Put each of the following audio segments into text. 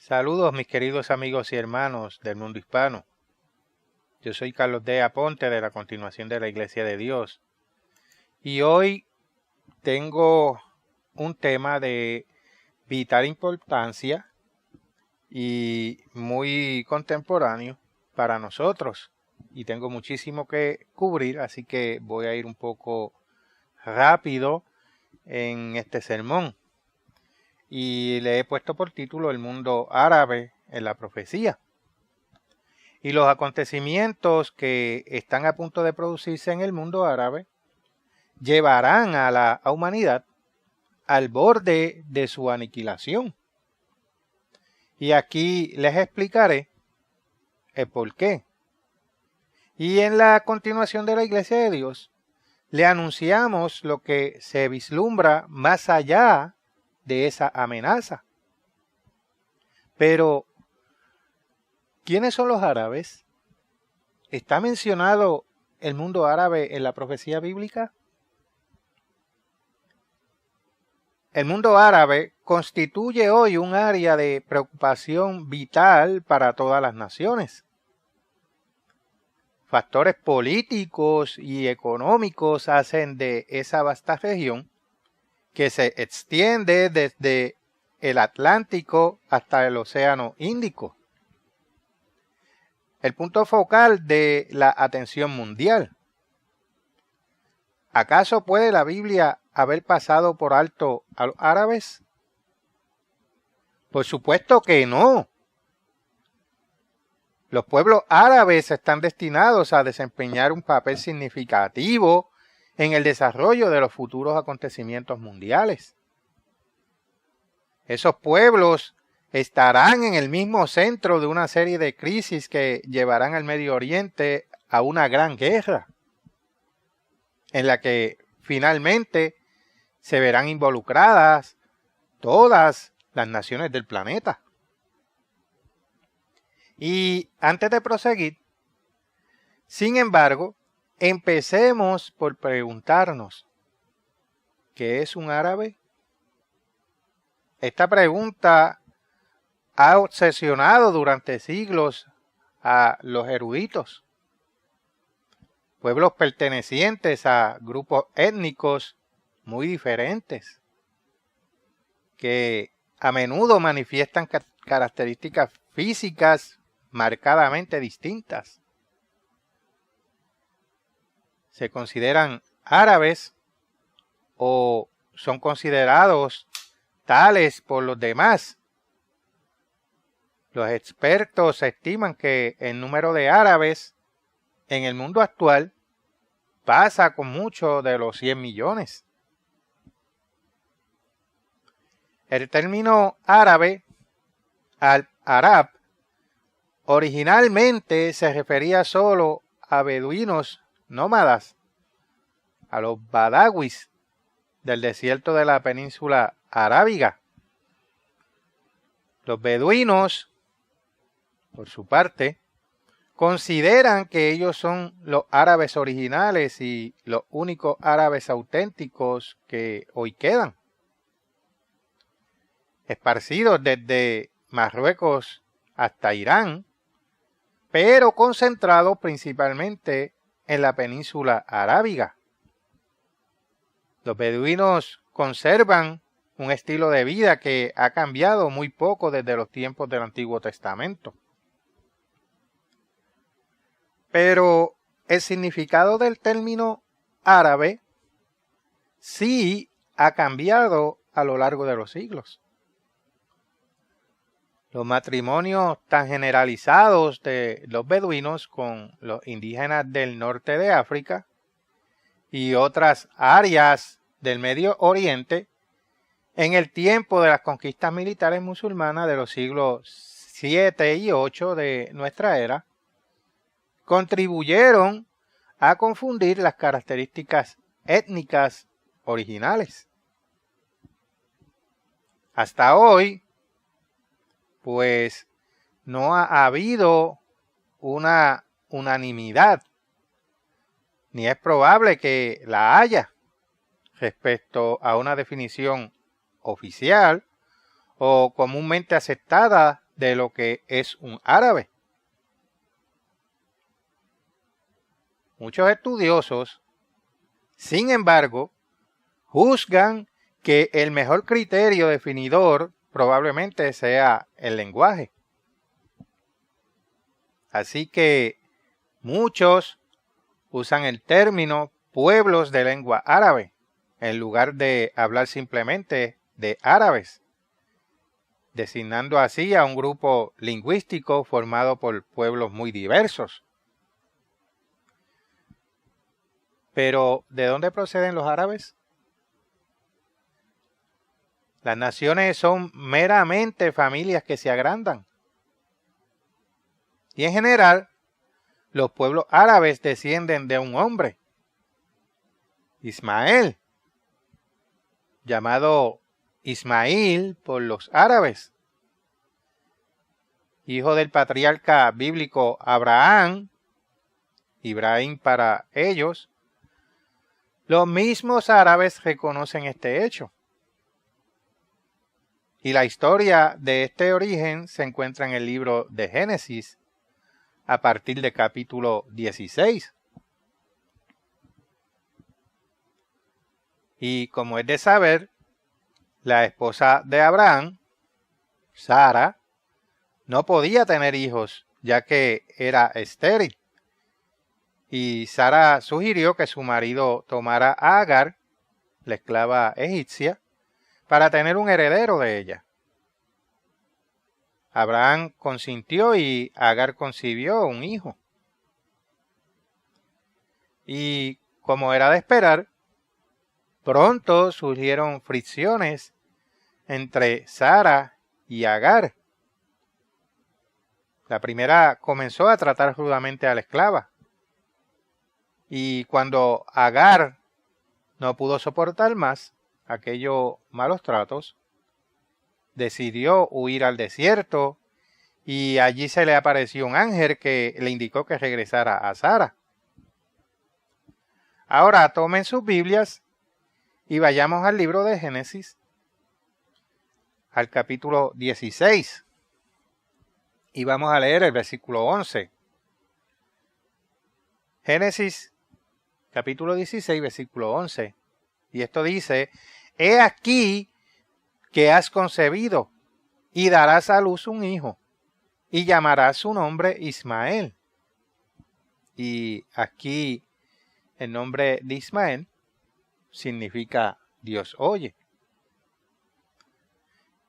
Saludos mis queridos amigos y hermanos del mundo hispano. Yo soy Carlos D. Aponte de la Continuación de la Iglesia de Dios. Y hoy tengo un tema de vital importancia y muy contemporáneo para nosotros. Y tengo muchísimo que cubrir, así que voy a ir un poco rápido en este sermón. Y le he puesto por título El mundo árabe en la profecía. Y los acontecimientos que están a punto de producirse en el mundo árabe llevarán a la humanidad al borde de su aniquilación. Y aquí les explicaré el por qué. Y en la continuación de la Iglesia de Dios, le anunciamos lo que se vislumbra más allá de esa amenaza. Pero, ¿quiénes son los árabes? ¿Está mencionado el mundo árabe en la profecía bíblica? El mundo árabe constituye hoy un área de preocupación vital para todas las naciones. Factores políticos y económicos hacen de esa vasta región, que se extiende desde el Atlántico hasta el Océano Índico, el punto focal de la atención mundial. ¿Acaso puede la Biblia haber pasado por alto a los árabes? Por supuesto que no. Los pueblos árabes están destinados a desempeñar un papel significativo en el desarrollo de los futuros acontecimientos mundiales. Esos pueblos estarán en el mismo centro de una serie de crisis que llevarán al Medio Oriente a una gran guerra, en la que finalmente se verán involucradas todas las naciones del planeta. Y antes de proseguir, sin embargo, empecemos por preguntarnos, ¿qué es un árabe? Esta pregunta ha obsesionado durante siglos a los eruditos. Pueblos pertenecientes a grupos étnicos muy diferentes, que a menudo manifiestan características físicas marcadamente distintas. Se consideran árabes o son considerados tales por los demás. Los expertos estiman que el número de árabes en el mundo actual pasa con mucho de los 100 millones. El término árabe, al-arab, originalmente se refería solo a beduinos nómadas, a los badawis del desierto de la península arábiga. Los beduinos, por su parte, consideran que ellos son los árabes originales y los únicos árabes auténticos que hoy quedan, esparcidos desde Marruecos hasta Irán, pero concentrados principalmente en la península arábiga. Los beduinos conservan un estilo de vida que ha cambiado muy poco desde los tiempos del Antiguo Testamento. Pero el significado del término árabe sí ha cambiado a lo largo de los siglos. Los matrimonios tan generalizados de los beduinos con los indígenas del norte de África y otras áreas del Medio Oriente en el tiempo de las conquistas militares musulmanas de los siglos 7 y 8 de nuestra era contribuyeron a confundir las características étnicas originales. Hasta hoy, pues no ha habido una unanimidad, ni es probable que la haya respecto a una definición oficial o comúnmente aceptada de lo que es un árabe. Muchos estudiosos, sin embargo, juzgan que el mejor criterio definidor probablemente sea el lenguaje. Así que muchos usan el término pueblos de lengua árabe en lugar de hablar simplemente de árabes, designando así a un grupo lingüístico formado por pueblos muy diversos. Pero, ¿de dónde proceden los árabes? Las naciones son meramente familias que se agrandan. Y en general, los pueblos árabes descienden de un hombre, Ismael, llamado Ismail por los árabes, hijo del patriarca bíblico Abraham, Ibrahim para ellos. Los mismos árabes reconocen este hecho. Y la historia de este origen se encuentra en el libro de Génesis, a partir de capítulo 16. Y como es de saber, la esposa de Abraham, Sara, no podía tener hijos, ya que era estéril. Y Sara sugirió que su marido tomara a Agar, la esclava egipcia, para tener un heredero de ella. Abraham consintió y Agar concibió un hijo. Y como era de esperar, pronto surgieron fricciones entre Sara y Agar. La primera comenzó a tratar rudamente a la esclava. Y cuando Agar no pudo soportar más aquellos malos tratos, decidió huir al desierto y allí se le apareció un ángel que le indicó que regresara a Sara. Ahora tomen sus Biblias y vayamos al libro de Génesis, al capítulo 16. Y vamos a leer el versículo 11. Génesis, capítulo 16, versículo 11. Y esto dice: He aquí que has concebido y darás a luz un hijo, y llamarás su nombre Ismael. Y aquí el nombre de Ismael significa Dios oye.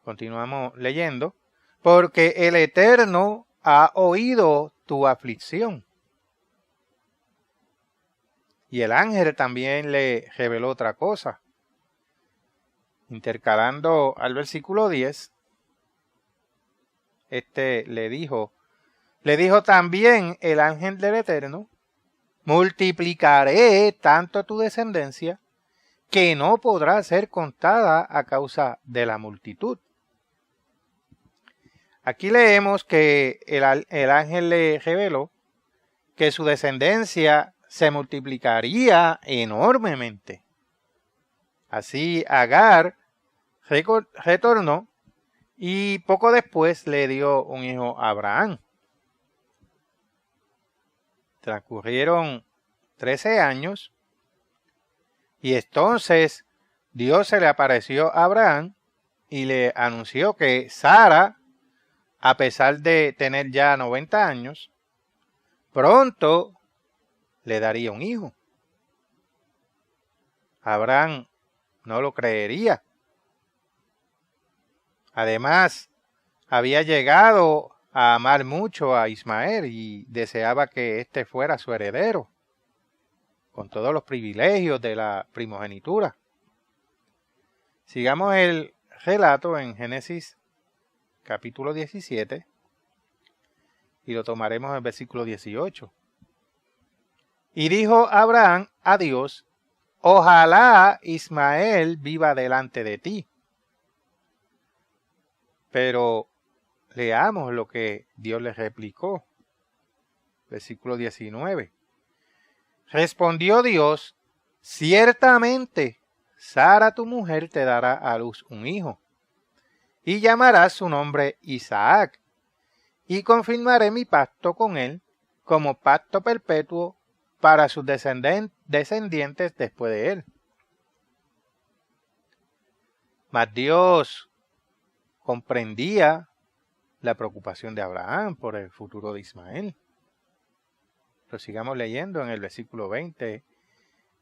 Continuamos leyendo. Porque el Eterno ha oído tu aflicción. Y el ángel también le reveló otra cosa. Intercalando al versículo 10, le dijo también el ángel del Eterno: multiplicaré tanto tu descendencia que no podrá ser contada a causa de la multitud. Aquí leemos que el ángel le reveló que su descendencia se multiplicaría enormemente. Así Agar retornó y poco después le dio un hijo a Abraham. Transcurrieron 13 años y entonces Dios se le apareció a Abraham y le anunció que Sara, a pesar de tener ya 90 años, pronto le daría un hijo. Abraham no lo creería. Además, había llegado a amar mucho a Ismael y deseaba que éste fuera su heredero, con todos los privilegios de la primogenitura. Sigamos el relato en Génesis capítulo 17 y lo tomaremos en el versículo 18. Y dijo Abraham a Dios: ojalá Ismael viva delante de ti. Pero leamos lo que Dios le replicó. Versículo 19. Respondió Dios: ciertamente Sara tu mujer te dará a luz un hijo, y llamarás su nombre Isaac, y confirmaré mi pacto con él como pacto perpetuo para sus descendientes después de él. Mas Dios comprendía la preocupación de Abraham por el futuro de Ismael. Lo sigamos leyendo en el versículo 20.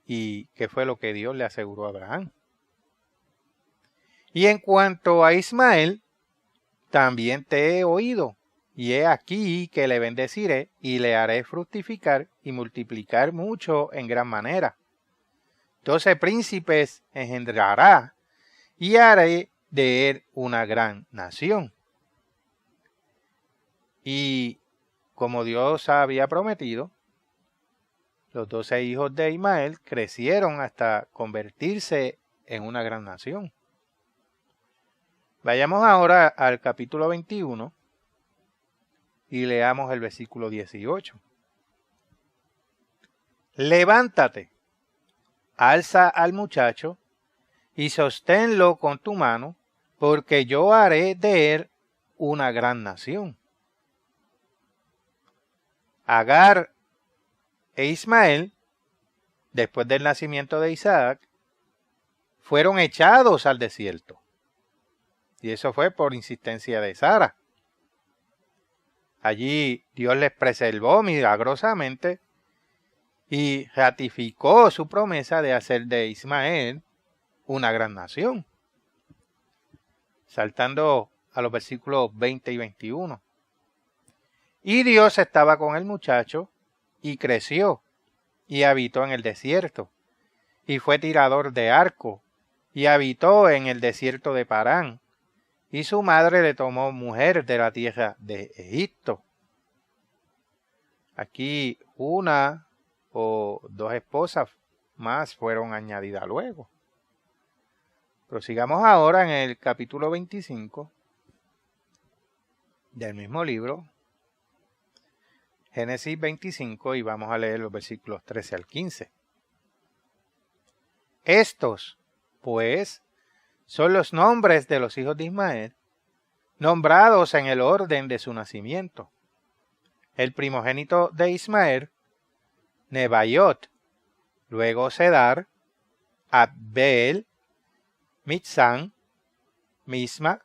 ¿Y qué fue lo que Dios le aseguró a Abraham? Y en cuanto a Ismael, también te he oído, y he aquí que le bendeciré, y le haré fructificar y multiplicar mucho en gran manera. 12 príncipes engendrará, y haré de él una gran nación. Y como Dios había prometido, los 12 hijos de Ismael crecieron hasta convertirse en una gran nación. Vayamos ahora al capítulo 21 y leamos el versículo 18. Levántate, alza al muchacho y sosténlo con tu mano, porque yo haré de él una gran nación. Agar e Ismael, después del nacimiento de Isaac, fueron echados al desierto. Y eso fue por insistencia de Sara. Allí Dios les preservó milagrosamente y ratificó su promesa de hacer de Ismael una gran nación. Saltando a los versículos 20 y 21. Y Dios estaba con el muchacho y creció y habitó en el desierto y fue tirador de arco y habitó en el desierto de Parán. Y su madre le tomó mujer de la tierra de Egipto. Aquí una o dos esposas más fueron añadidas luego. Prosigamos ahora en el capítulo 25 del mismo libro, Génesis 25, y vamos a leer los versículos 13 al 15. Estos, pues, son los nombres de los hijos de Ismael, nombrados en el orden de su nacimiento. El primogénito de Ismael, Nebaiot, luego Cedar, Adbeel, Mibsam, Misma,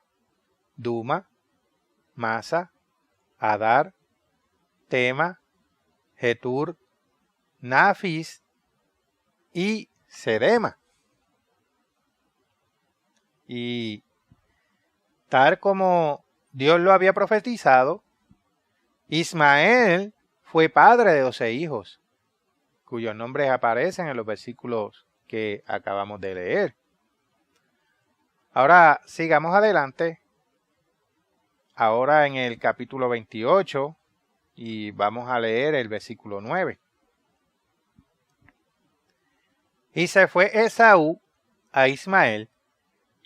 Duma, Masa, Adar, Tema, Jetur, Nafis y Sedema. Y tal como Dios lo había profetizado, Ismael fue padre de 12 hijos, cuyos nombres aparecen en los versículos que acabamos de leer. Ahora sigamos adelante, ahora en el capítulo 28, y vamos a leer el versículo 9. Y se fue Esaú a Ismael,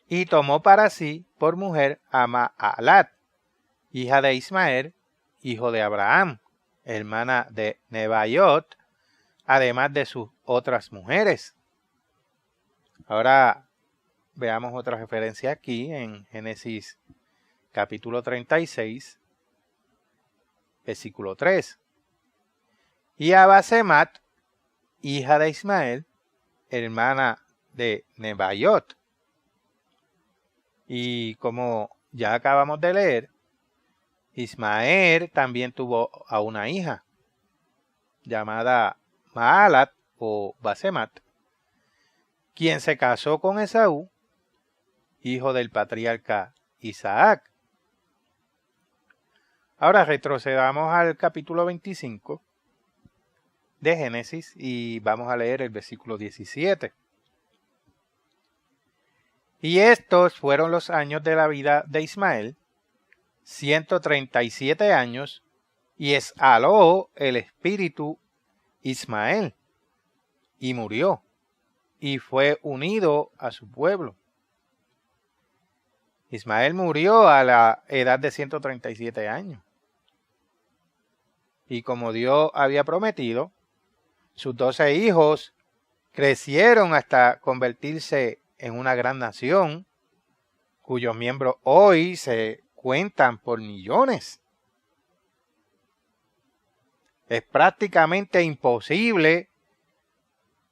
y tomó para sí por mujer a Mahalat, hija de Ismael, hijo de Abraham, hermana de Nebaiot, además de sus otras mujeres. Ahora veamos otra referencia aquí en Génesis capítulo 36, versículo 3. Y a Basemat, hija de Ismael, hermana de Nebaiot. Y como ya acabamos de leer, Ismael también tuvo a una hija llamada Mahalat o Basemat, quien se casó con Esaú, hijo del patriarca Isaac. Ahora retrocedamos al capítulo 25 de Génesis y vamos a leer el versículo 17. Y estos fueron los años de la vida de Ismael, 137 años, y exhaló el espíritu Ismael, y murió, y fue unido a su pueblo. Ismael murió a la edad de 137 años. Y como Dios había prometido, sus 12 hijos crecieron hasta convertirse en una gran nación, cuyos miembros hoy se cuentan por millones. Es prácticamente imposible,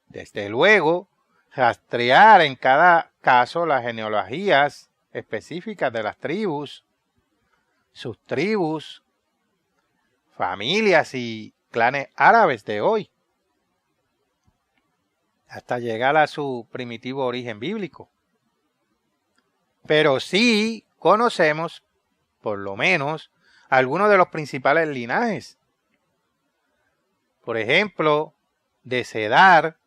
desde luego, rastrear en cada caso las genealogías específicas de las tribus, sus tribus, familias y clanes árabes de hoy, hasta llegar a su primitivo origen bíblico. Pero sí conocemos, por lo menos, algunos de los principales linajes. Por ejemplo, de Cedar,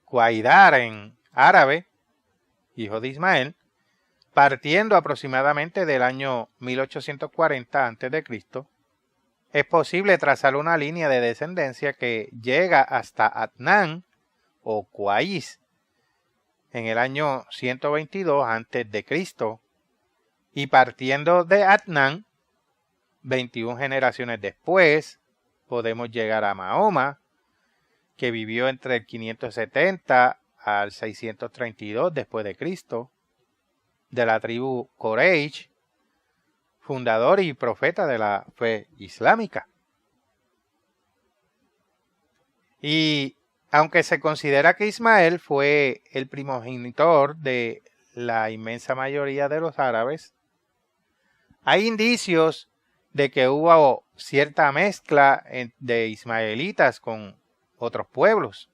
Cuaidar en árabe, hijo de Ismael, partiendo aproximadamente del año 1840 a.C., es posible trazar una línea de descendencia que llega hasta Adnán o Cuaís en el año 122 a.C. y partiendo de Adnán, 21 generaciones después, podemos llegar a Mahoma, que vivió entre el 570 al 632 después de Cristo, de la tribu Quraysh, fundador y profeta de la fe islámica. Y aunque se considera que Ismael fue el primogenitor de la inmensa mayoría de los árabes, hay indicios de que hubo cierta mezcla de ismaelitas con otros pueblos,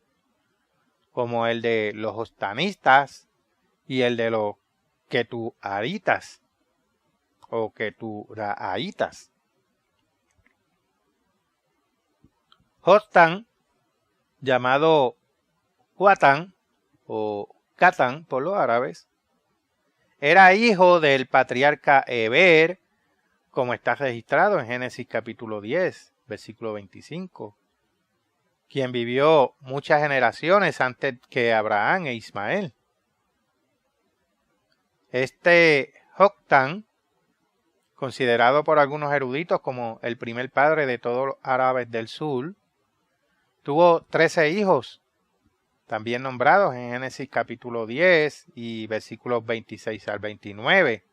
como el de los jostanistas y el de los ketuaritas o keturaitas. Jostán, llamado Huatán o Catán por los árabes, era hijo del patriarca Heber, como está registrado en Génesis capítulo 10, versículo 25, quien vivió muchas generaciones antes que Abraham e Ismael. Este Joctán, considerado por algunos eruditos como el primer padre de todos los árabes del sur, tuvo 13 hijos, también nombrados en Génesis capítulo 10 y versículos 26 al 29.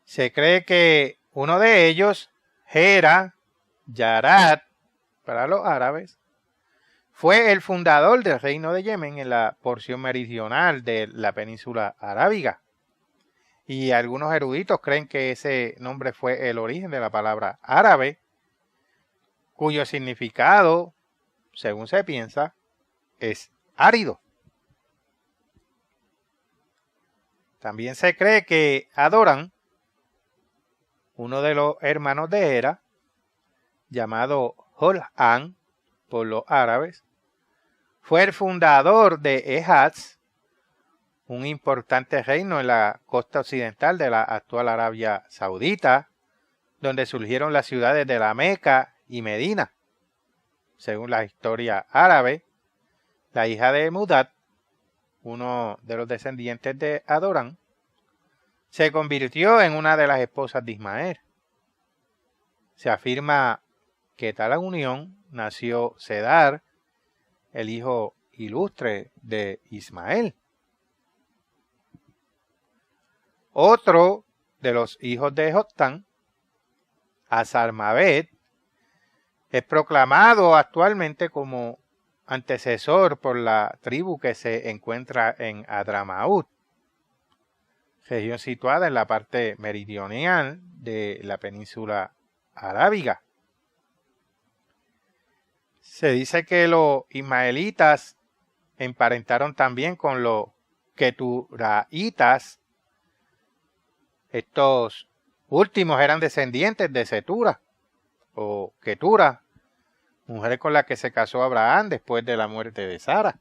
Se cree que uno de ellos, Gera, Yarat, para los árabes, fue el fundador del reino de Yemen en la porción meridional de la península arábiga. Y algunos eruditos creen que ese nombre fue el origen de la palabra árabe, cuyo significado, según se piensa, es árido. También se cree que Adoran, uno de los hermanos de Hera, llamado Holán por los árabes, fue el fundador de Ejaz, un importante reino en la costa occidental de la actual Arabia Saudita, donde surgieron las ciudades de la Meca y Medina. Según la historia árabe, la hija de Mudad, uno de los descendientes de Adorán, se convirtió en una de las esposas de Ismael. Se afirma que tal unión nació Cedar, el hijo ilustre de Ismael. Otro de los hijos de Joctán, Azarmaved, es proclamado actualmente como antecesor por la tribu que se encuentra en Adramaut, región situada en la parte meridional de la península arábiga. Se dice que los ismaelitas emparentaron también con los keturaitas. Estos últimos eran descendientes de Setura o Ketura, mujer con la que se casó Abraham después de la muerte de Sara.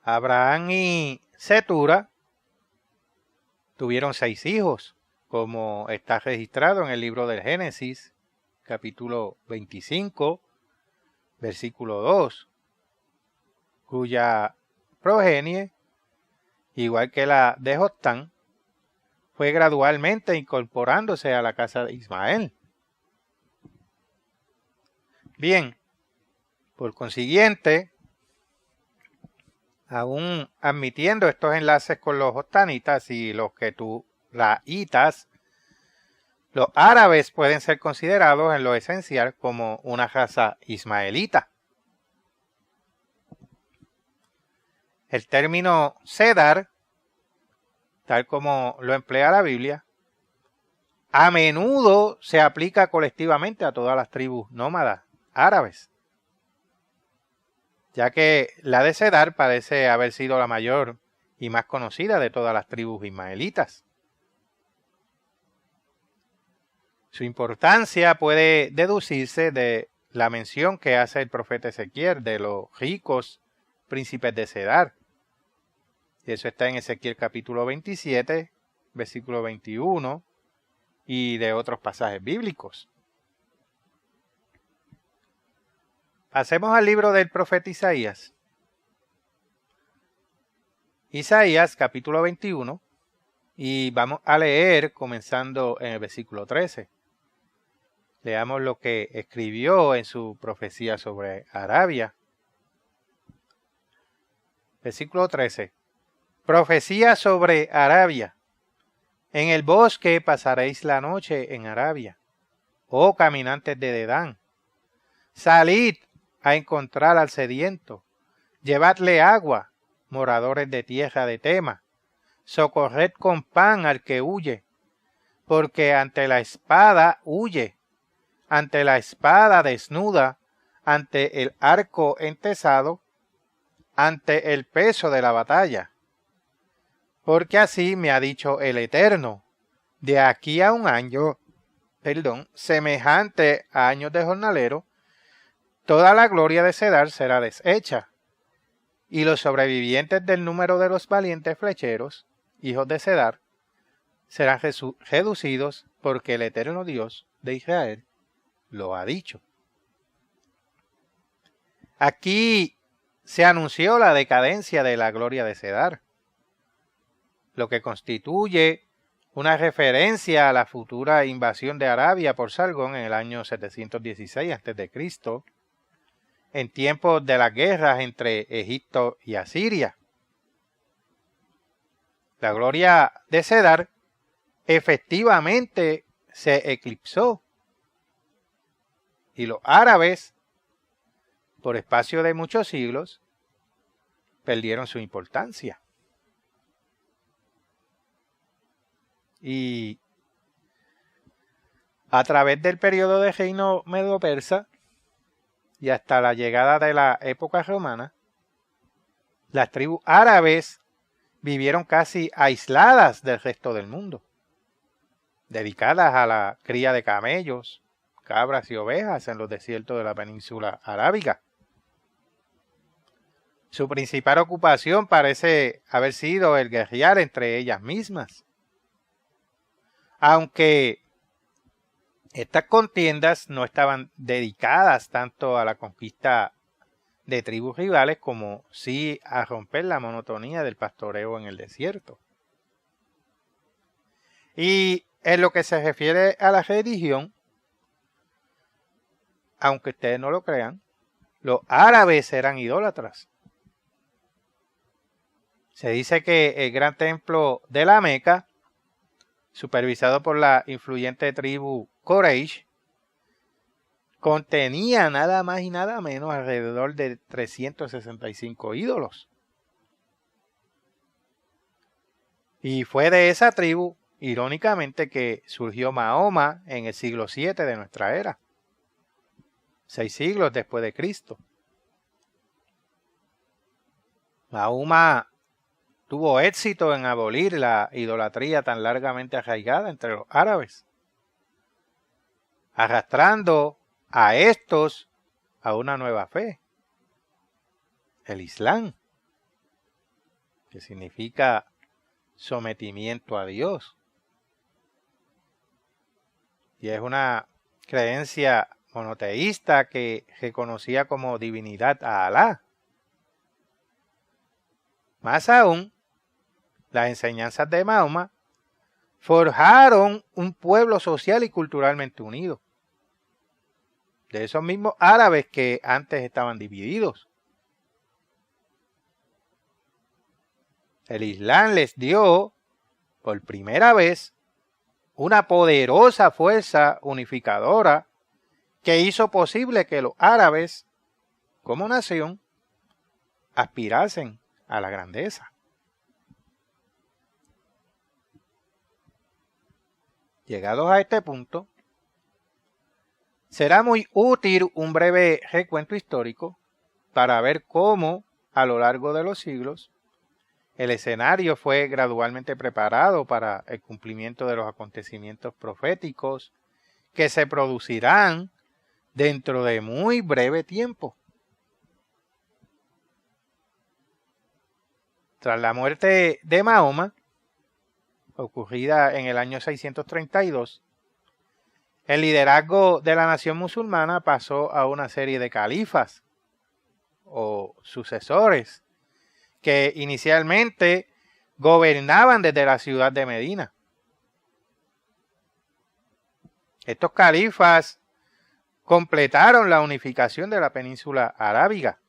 Abraham y Setura tuvieron 6 hijos, como está registrado en el libro del Génesis, capítulo 25, versículo 2, cuya progenie, igual que la de Joctán, fue gradualmente incorporándose a la casa de Ismael. Bien, por consiguiente, aún admitiendo estos enlaces con los joctanitas y los keturaitas, Los árabes pueden ser considerados en lo esencial como una raza ismaelita. El término Cedar, tal como lo emplea la Biblia, a menudo se aplica colectivamente a todas las tribus nómadas árabes, ya que la de Cedar parece haber sido la mayor y más conocida de todas las tribus ismaelitas. Su importancia puede deducirse de la mención que hace el profeta Ezequiel de los ricos príncipes de Cedar. Y eso está en Ezequiel capítulo 27, versículo 21, y de otros pasajes bíblicos. Pasemos al libro del profeta Isaías. Isaías capítulo 21, y vamos a leer comenzando en el versículo 13. Leamos lo que escribió en su profecía sobre Arabia. Versículo 13. Profecía sobre Arabia. En el bosque pasaréis la noche en Arabia, oh caminantes de Dedán. Salid a encontrar al sediento, llevadle agua, moradores de tierra de Tema. Socorred con pan al que huye, porque ante la espada huye, ante la espada desnuda, ante el arco entesado, ante el peso de la batalla. Porque así me ha dicho el Eterno, de aquí a un año, semejante a años de jornalero, toda la gloria de Cedar será deshecha, y los sobrevivientes del número de los valientes flecheros, hijos de Cedar, serán reducidos, porque el Eterno Dios de Israel lo ha dicho. Aquí se anunció la decadencia de la gloria de Cedar, lo que constituye una referencia a la futura invasión de Arabia por Sargón en el año 716 a.C., en tiempos de las guerras entre Egipto y Asiria. La gloria de Cedar efectivamente se eclipsó y los árabes, por espacio de muchos siglos, perdieron su importancia. Y a través del periodo de reino medo-persa y hasta la llegada de la época romana, las tribus árabes vivieron casi aisladas del resto del mundo, dedicadas a la cría de camellos, cabras y ovejas en los desiertos de la península arábiga. Su principal ocupación parece haber sido el guerrear entre ellas mismas. Aunque estas contiendas no estaban dedicadas tanto a la conquista de tribus rivales como sí a romper la monotonía del pastoreo en el desierto. Y en lo que se refiere a la religión, aunque ustedes no lo crean, los árabes eran idólatras. Se dice que el gran templo de la Meca, supervisado por la influyente tribu Quraysh, contenía nada más y nada menos alrededor de 365 ídolos. Y fue de esa tribu, irónicamente, que surgió Mahoma en el siglo VII de nuestra era, 6 siglos después de Cristo. Mahoma tuvo éxito en abolir la idolatría tan largamente arraigada entre los árabes, arrastrando a estos a una nueva fe, el Islam, que significa sometimiento a Dios. Y es una creencia monoteísta que reconocía como divinidad a Alá. Más aún, las enseñanzas de Mahoma forjaron un pueblo social y culturalmente unido, de esos mismos árabes que antes estaban divididos. El Islam les dio, por primera vez, una poderosa fuerza unificadora que hizo posible que los árabes, como nación, aspirasen a la grandeza. Llegados a este punto, será muy útil un breve recuento histórico para ver cómo, a lo largo de los siglos, el escenario fue gradualmente preparado para el cumplimiento de los acontecimientos proféticos que se producirán dentro de muy breve tiempo. Tras la muerte de Mahoma, ocurrida en el año 632, el liderazgo de la nación musulmana pasó a una serie de califas o sucesores que inicialmente gobernaban desde la ciudad de Medina. Estos califas completaron la unificación de la península arábiga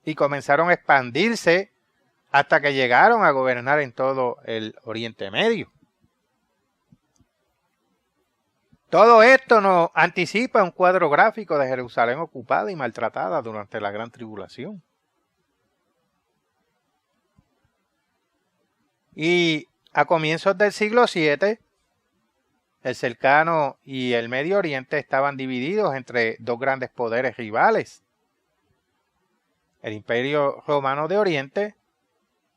y comenzaron a expandirse hasta que llegaron a gobernar en todo el Oriente Medio. Todo esto nos anticipa un cuadro gráfico de Jerusalén ocupada y maltratada durante la Gran Tribulación. Y a comienzos del siglo VII, el cercano y el Medio Oriente estaban divididos entre dos grandes poderes rivales: el Imperio Romano de Oriente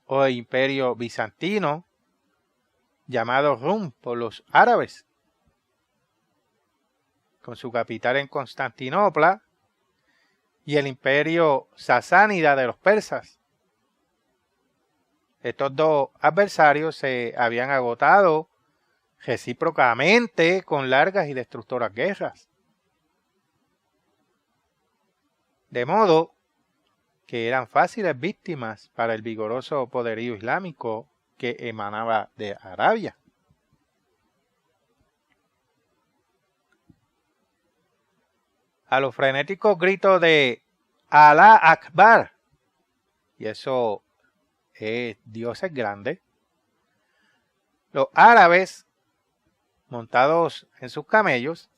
o el Imperio Bizantino, llamado Rum por los árabes, con su capital en Constantinopla, y el Imperio Sasánida de los persas. Estos dos adversarios se habían agotado recíprocamente con largas y destructoras guerras. De modo que eran fáciles víctimas para el vigoroso poderío islámico que emanaba de Arabia. A los frenéticos gritos de Alá Akbar, y eso es Dios es grande, los árabes, montados en sus camellos,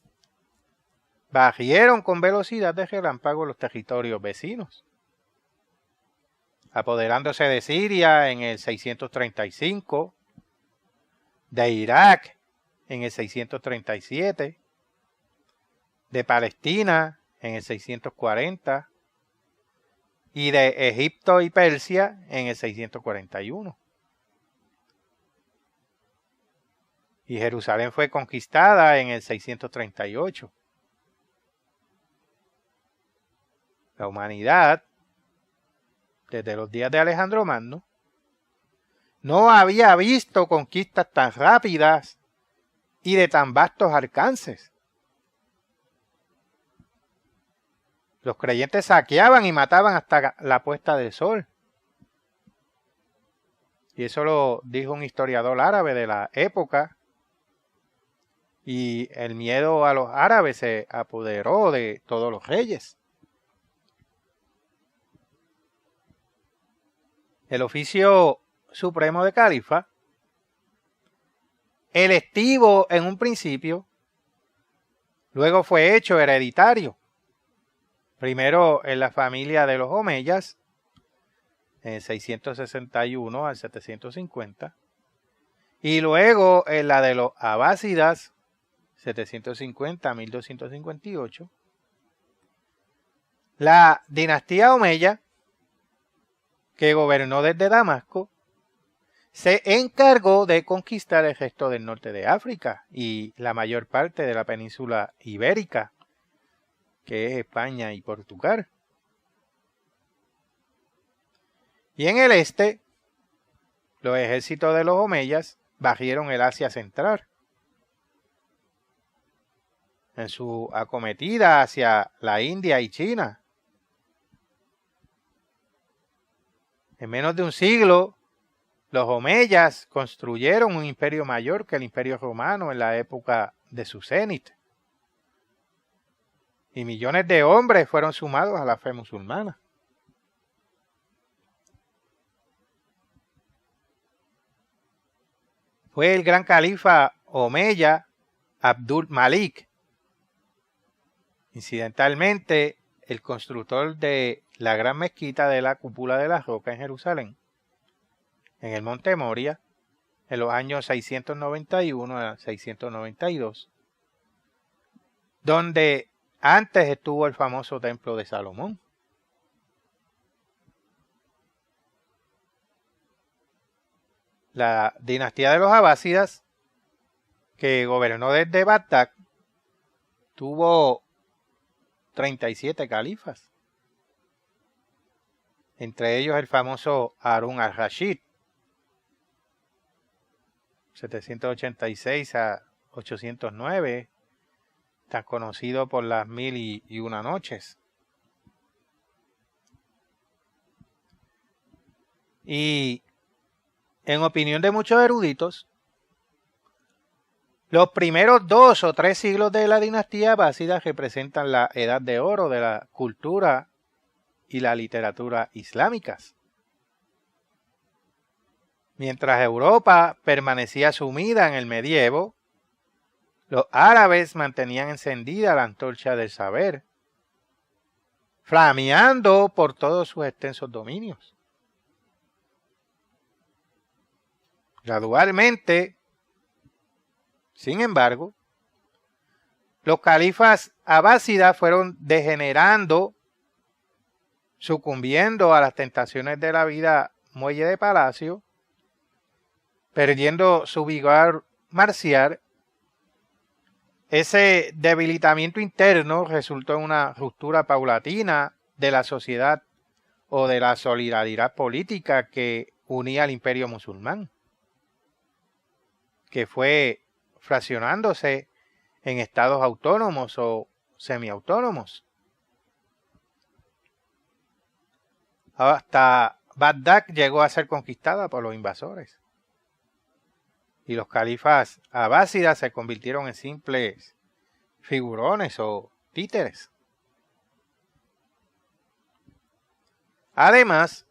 barrieron con velocidad de relámpago los territorios vecinos, apoderándose de Siria en el 635, de Irak en el 637, de Palestina en el 640 y de Egipto y Persia en el 641. Y Jerusalén fue conquistada en el 638. La humanidad, desde los días de Alejandro Magno, no había visto conquistas tan rápidas y de tan vastos alcances. Los creyentes saqueaban y mataban hasta la puesta del sol. Y eso lo dijo un historiador árabe de la época. Y el miedo a los árabes se apoderó de todos los reyes. El oficio supremo de califa, electivo en un principio, luego fue hecho hereditario. Primero en la familia de los omeyas, en 661 al 750, y luego en la de los abásidas, 750 a 1258. La dinastía omeya, que gobernó desde Damasco, se encargó de conquistar el resto del norte de África y la mayor parte de la península ibérica, que es España y Portugal. Y en el este, los ejércitos de los omeyas barrieron el Asia Central. En su acometida hacia la India y China. En menos de un siglo, los omeyas construyeron un imperio mayor que el Imperio Romano en la época de su cenit. Y millones de hombres fueron sumados a la fe musulmana. fue el gran califa Omeya Abdul Malik, incidentalmente el constructor de la gran mezquita de la Cúpula de la Roca en Jerusalén, en el monte Moria, en los años 691 a 692, donde antes estuvo el famoso templo de Salomón. La dinastía de los abásidas, que gobernó desde Bagdad, tuvo 37 califas, entre ellos el famoso Harún al-Rashid, 786 a 809, tan conocido por las 1001 noches. Y en opinión de muchos eruditos, los primeros 2 o 3 siglos de la dinastía abásida representan la edad de oro de la cultura y la literatura islámicas. Mientras Europa permanecía sumida en el medievo, los árabes mantenían encendida la antorcha del saber, flameando por todos sus extensos dominios. Gradualmente, sin embargo, los califas abásidas fueron degenerando, sucumbiendo a las tentaciones de la vida muelle de palacio, perdiendo su vigor marcial. Ese debilitamiento interno resultó en una ruptura paulatina de la sociedad o de la solidaridad política que unía al imperio musulmán, que fue fraccionándose en estados autónomos o semiautónomos. Hasta Bagdad llegó a ser conquistada por los invasores. Y los califas abásidas se convirtieron en simples figurones o títeres. Además,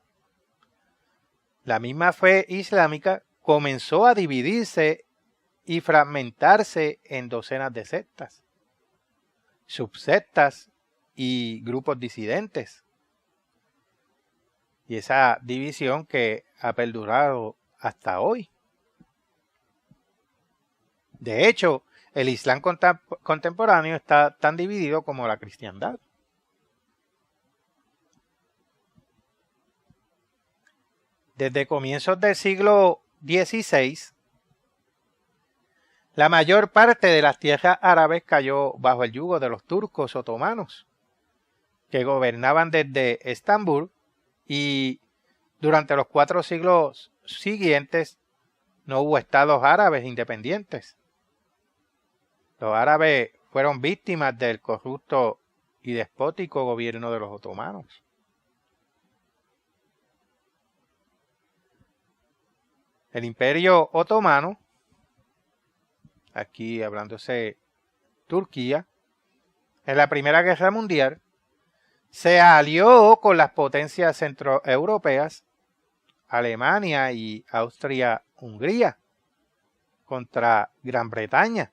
la misma fe islámica comenzó a dividirse y fragmentarse en docenas de sectas, subsectas y grupos disidentes. Y esa división que ha perdurado hasta hoy. De hecho, el Islam contemporáneo está tan dividido como la cristiandad. Desde comienzos del siglo XVI, la mayor parte de las tierras árabes cayó bajo el yugo de los turcos otomanos, que gobernaban desde Estambul, y durante los 4 siglos siguientes no hubo estados árabes independientes. Los árabes fueron víctimas del corrupto y despótico gobierno de los otomanos. El Imperio Otomano, aquí hablándose Turquía, en la Primera Guerra Mundial, se alió con las potencias centroeuropeas, Alemania y Austria-Hungría, contra Gran Bretaña.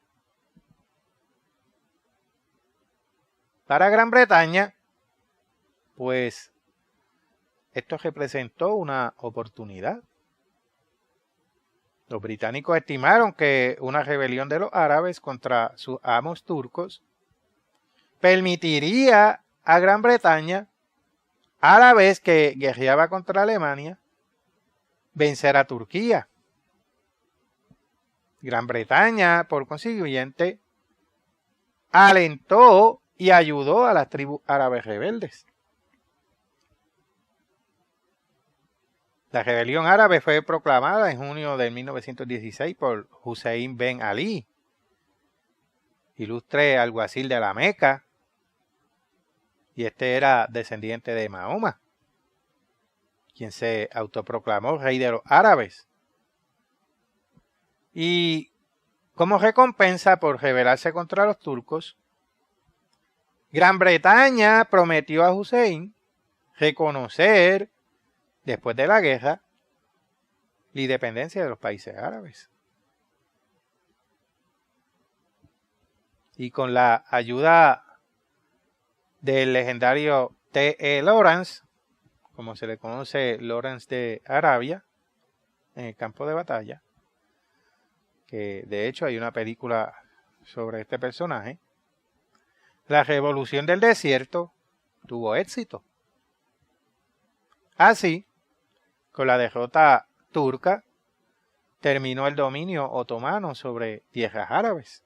Para Gran Bretaña, pues, esto representó una oportunidad. Los británicos estimaron que una rebelión de los árabes contra sus amos turcos permitiría a Gran Bretaña, a la vez que guerreaba contra Alemania, vencer a Turquía. Gran Bretaña, por consiguiente, alentó y ayudó a las tribus árabes rebeldes. La rebelión árabe fue proclamada en junio de 1916 por Hussein Ben Ali, ilustre alguacil de la Meca, y este era descendiente de Mahoma, quien se autoproclamó rey de los árabes. Y como recompensa por rebelarse contra los turcos, Gran Bretaña prometió a Hussein reconocer, después de la guerra, la independencia de los países árabes. y con la ayuda del legendario T.E. Lawrence, como se le conoce, Lawrence de Arabia, en el campo de batalla, que de hecho hay una película sobre este personaje, la revolución del desierto tuvo éxito. Así, con la derrota turca, terminó el dominio otomano sobre tierras árabes.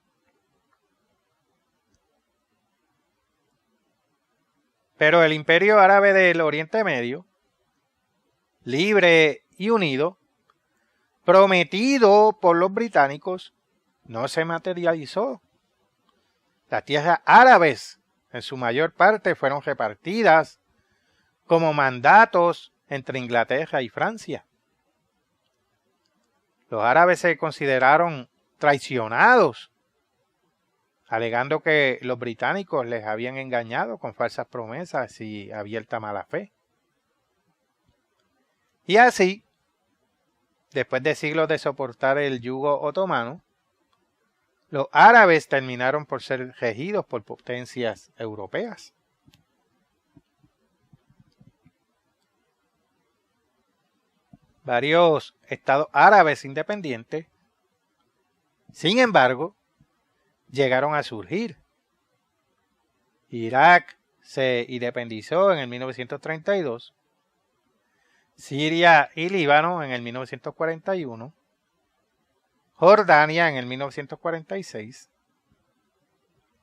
Pero el imperio árabe del Oriente Medio, libre y unido, prometido por los británicos, no se materializó. Las tierras árabes, en su mayor parte, fueron repartidas como mandatos entre Inglaterra y Francia. Los árabes se consideraron traicionados, alegando que los británicos les habían engañado con falsas promesas y abierta mala fe. Y así, después de siglos de soportar el yugo otomano, los árabes terminaron por ser regidos por potencias europeas. Varios estados árabes independientes, sin embargo, llegaron a surgir. Irak se independizó en el 1932, Siria y Líbano en el 1941, Jordania en el 1946,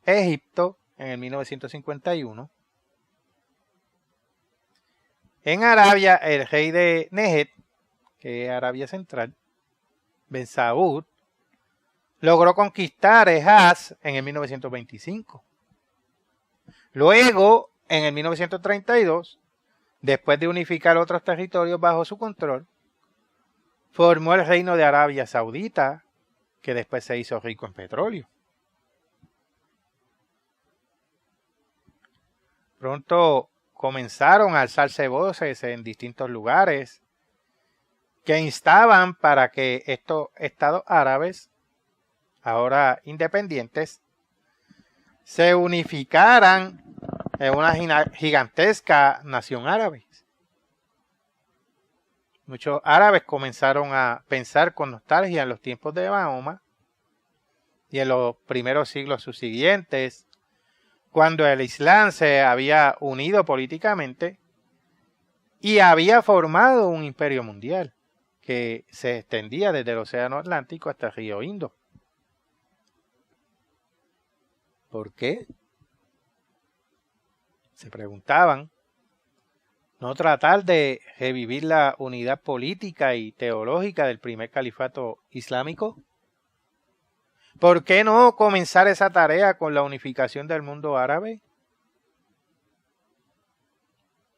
Egipto en el 1951. En Arabia, el rey de Nejet, que es Arabia Central, Ben Saud, logró conquistar Hejaz en el 1925. Luego, en el 1932, después de unificar otros territorios bajo su control, formó el reino de Arabia Saudita, que después se hizo rico en petróleo. Pronto comenzaron a alzarse voces en distintos lugares que instaban para que estos estados árabes, ahora independientes, se unificaran en una gigantesca nación árabe. Muchos árabes comenzaron a pensar con nostalgia en los tiempos de Mahoma y en los primeros siglos subsiguientes, cuando el Islam se había unido políticamente y había formado un imperio mundial que se extendía desde el Océano Atlántico hasta el río Indo. ¿Por qué? Se preguntaban. ¿No tratar de revivir la unidad política y teológica del primer califato islámico? ¿Por qué no comenzar esa tarea con la unificación del mundo árabe?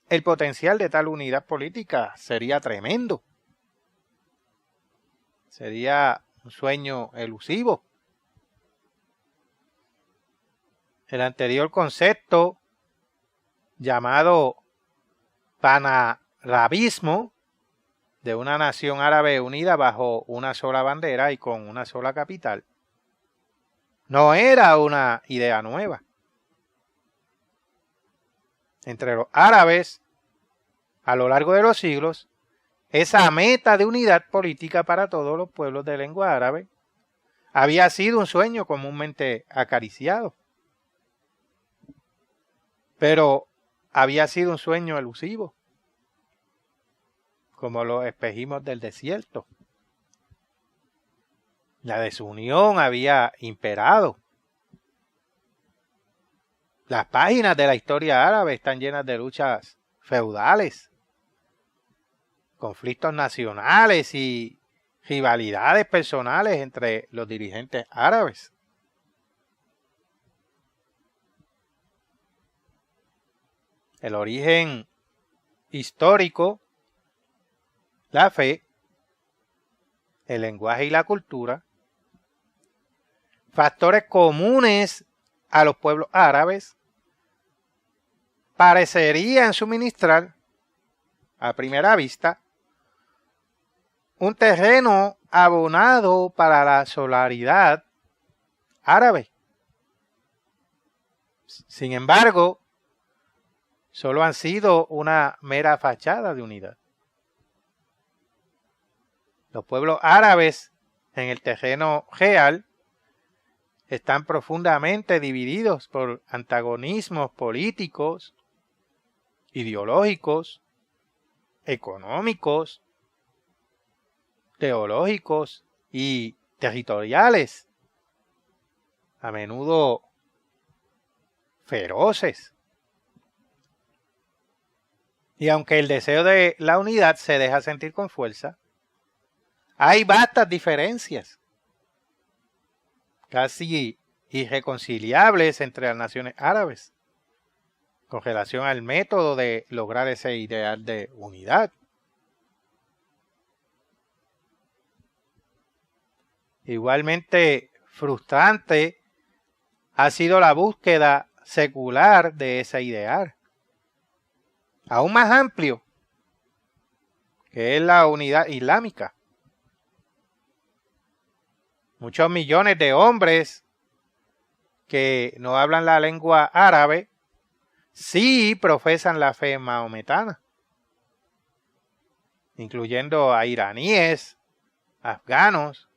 El potencial de tal unidad política sería tremendo. Sería un sueño elusivo. El anterior concepto, llamado panarabismo, de una nación árabe unida bajo una sola bandera y con una sola capital, no era una idea nueva. Entre los árabes, a lo largo de los siglos, esa meta de unidad política para todos los pueblos de lengua árabe había sido un sueño comúnmente acariciado. Pero había sido un sueño elusivo, como los espejismos del desierto. La desunión había imperado. Las páginas de la historia árabe están llenas de luchas feudales, conflictos nacionales y rivalidades personales entre los dirigentes árabes. El origen histórico, la fe, el lenguaje y la cultura, factores comunes a los pueblos árabes, parecerían suministrar, a primera vista, un terreno abonado para la solidaridad árabe. Sin embargo, solo han sido una mera fachada de unidad. Los pueblos árabes en el terreno real están profundamente divididos por antagonismos políticos, ideológicos, económicos, teológicos y territoriales, a menudo feroces. Y aunque el deseo de la unidad se deja sentir con fuerza, hay vastas diferencias, casi irreconciliables entre las naciones árabes, con relación al método de lograr ese ideal de unidad. Igualmente frustrante ha sido la búsqueda secular de ese ideal, aún más amplio, que es la unidad islámica. Muchos millones de hombres que no hablan la lengua árabe sí profesan la fe mahometana, incluyendo a iraníes, afganos,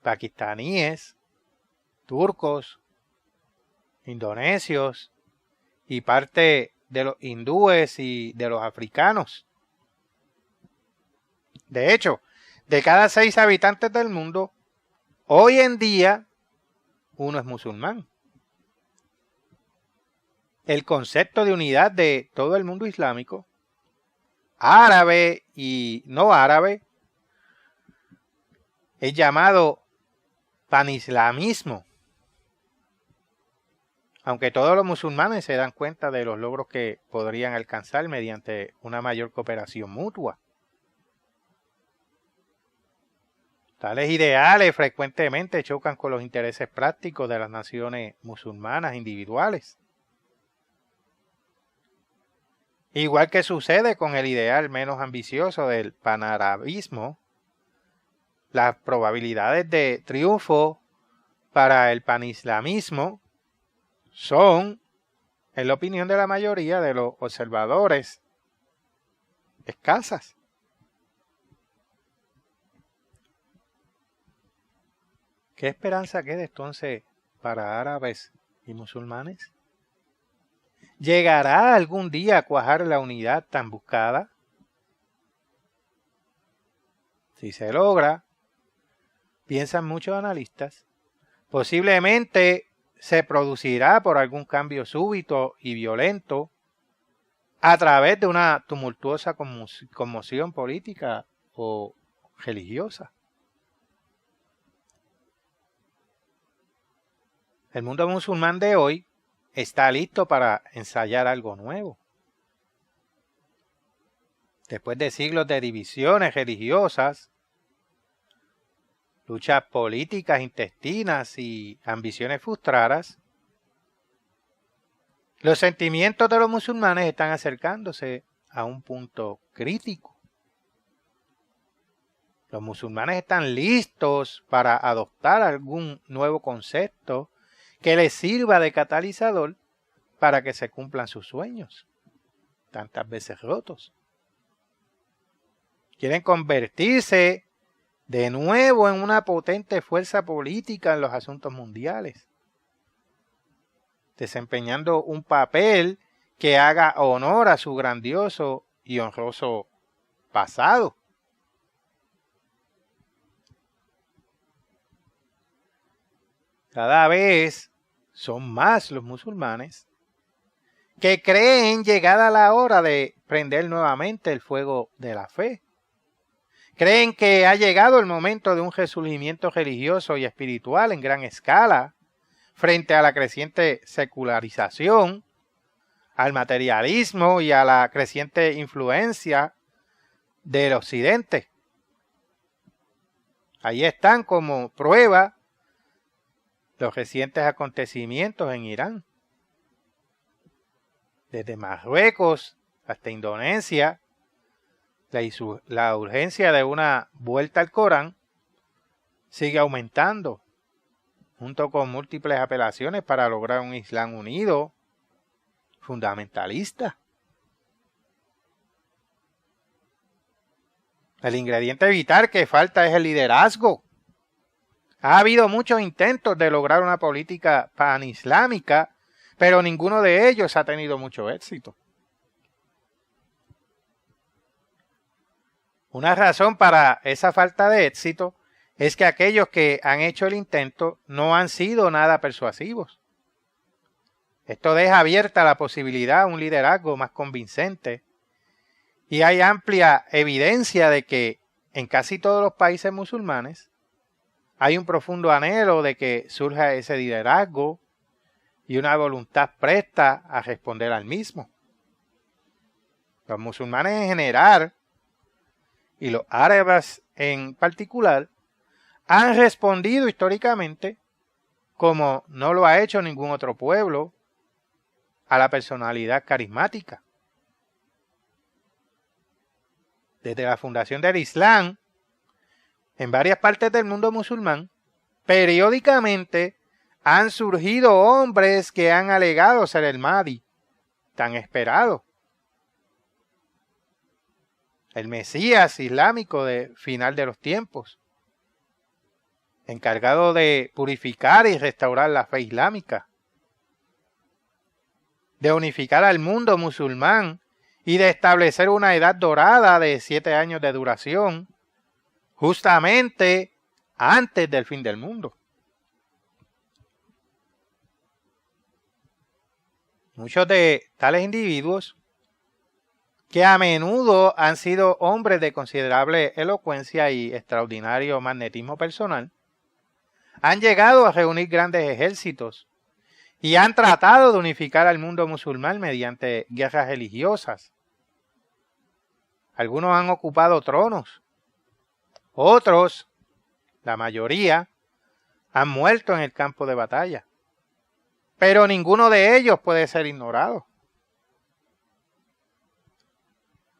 pakistaníes, turcos, indonesios y parte de los hindúes y de los africanos. De hecho, de cada 6 habitantes del mundo, hoy en día, 1 es musulmán. El concepto de unidad de todo el mundo islámico, árabe y no árabe, es llamado panislamismo. Aunque todos los musulmanes se dan cuenta de los logros que podrían alcanzar mediante una mayor cooperación mutua. Tales ideales frecuentemente chocan con los intereses prácticos de las naciones musulmanas individuales. Igual que sucede con el ideal menos ambicioso del panarabismo, las probabilidades de triunfo para el panislamismo son, en la opinión de la mayoría de los observadores, escasas. ¿Qué esperanza queda entonces para árabes y musulmanes? ¿Llegará algún día a cuajar la unidad tan buscada? Si se logra, piensan muchos analistas, posiblemente se producirá por algún cambio súbito y violento a través de una tumultuosa conmoción política o religiosa. El mundo musulmán de hoy está listo para ensayar algo nuevo. Después de siglos de divisiones religiosas, luchas políticas intestinas y ambiciones frustradas, los sentimientos de los musulmanes están acercándose a un punto crítico. Los musulmanes están listos para adoptar algún nuevo concepto que les sirva de catalizador para que se cumplan sus sueños, tantas veces rotos. Quieren convertirse de nuevo en una potente fuerza política en los asuntos mundiales, desempeñando un papel que haga honor a su grandioso y honroso pasado. Cada vez son más los musulmanes que creen llegada la hora de prender nuevamente el fuego de la fe. Creen que ha llegado el momento de un resurgimiento religioso y espiritual en gran escala frente a la creciente secularización, al materialismo y a la creciente influencia del occidente. Ahí están como prueba los recientes acontecimientos en Irán. Desde Marruecos hasta Indonesia, la urgencia de una vuelta al Corán sigue aumentando junto con múltiples apelaciones para lograr un Islam unido, fundamentalista. El ingrediente vital que falta es el liderazgo. Ha habido muchos intentos de lograr una política panislámica, pero ninguno de ellos ha tenido mucho éxito. Una razón para esa falta de éxito es que aquellos que han hecho el intento no han sido nada persuasivos. Esto deja abierta la posibilidad de un liderazgo más convincente, y hay amplia evidencia de que en casi todos los países musulmanes hay un profundo anhelo de que surja ese liderazgo y una voluntad presta a responder al mismo. Los musulmanes en general y los árabes en particular han respondido históricamente, como no lo ha hecho ningún otro pueblo, a la personalidad carismática. Desde la fundación del Islam, en varias partes del mundo musulmán, periódicamente han surgido hombres que han alegado ser el Mahdi, tan esperado, el Mesías islámico de final de los tiempos, encargado de purificar y restaurar la fe islámica, de unificar al mundo musulmán y de establecer una edad dorada de 7 años de duración, justamente antes del fin del mundo. Muchos de tales individuos, que a menudo han sido hombres de considerable elocuencia y extraordinario magnetismo personal, han llegado a reunir grandes ejércitos y han tratado de unificar al mundo musulmán mediante guerras religiosas. Algunos han ocupado tronos, otros, la mayoría, han muerto en el campo de batalla, pero ninguno de ellos puede ser ignorado.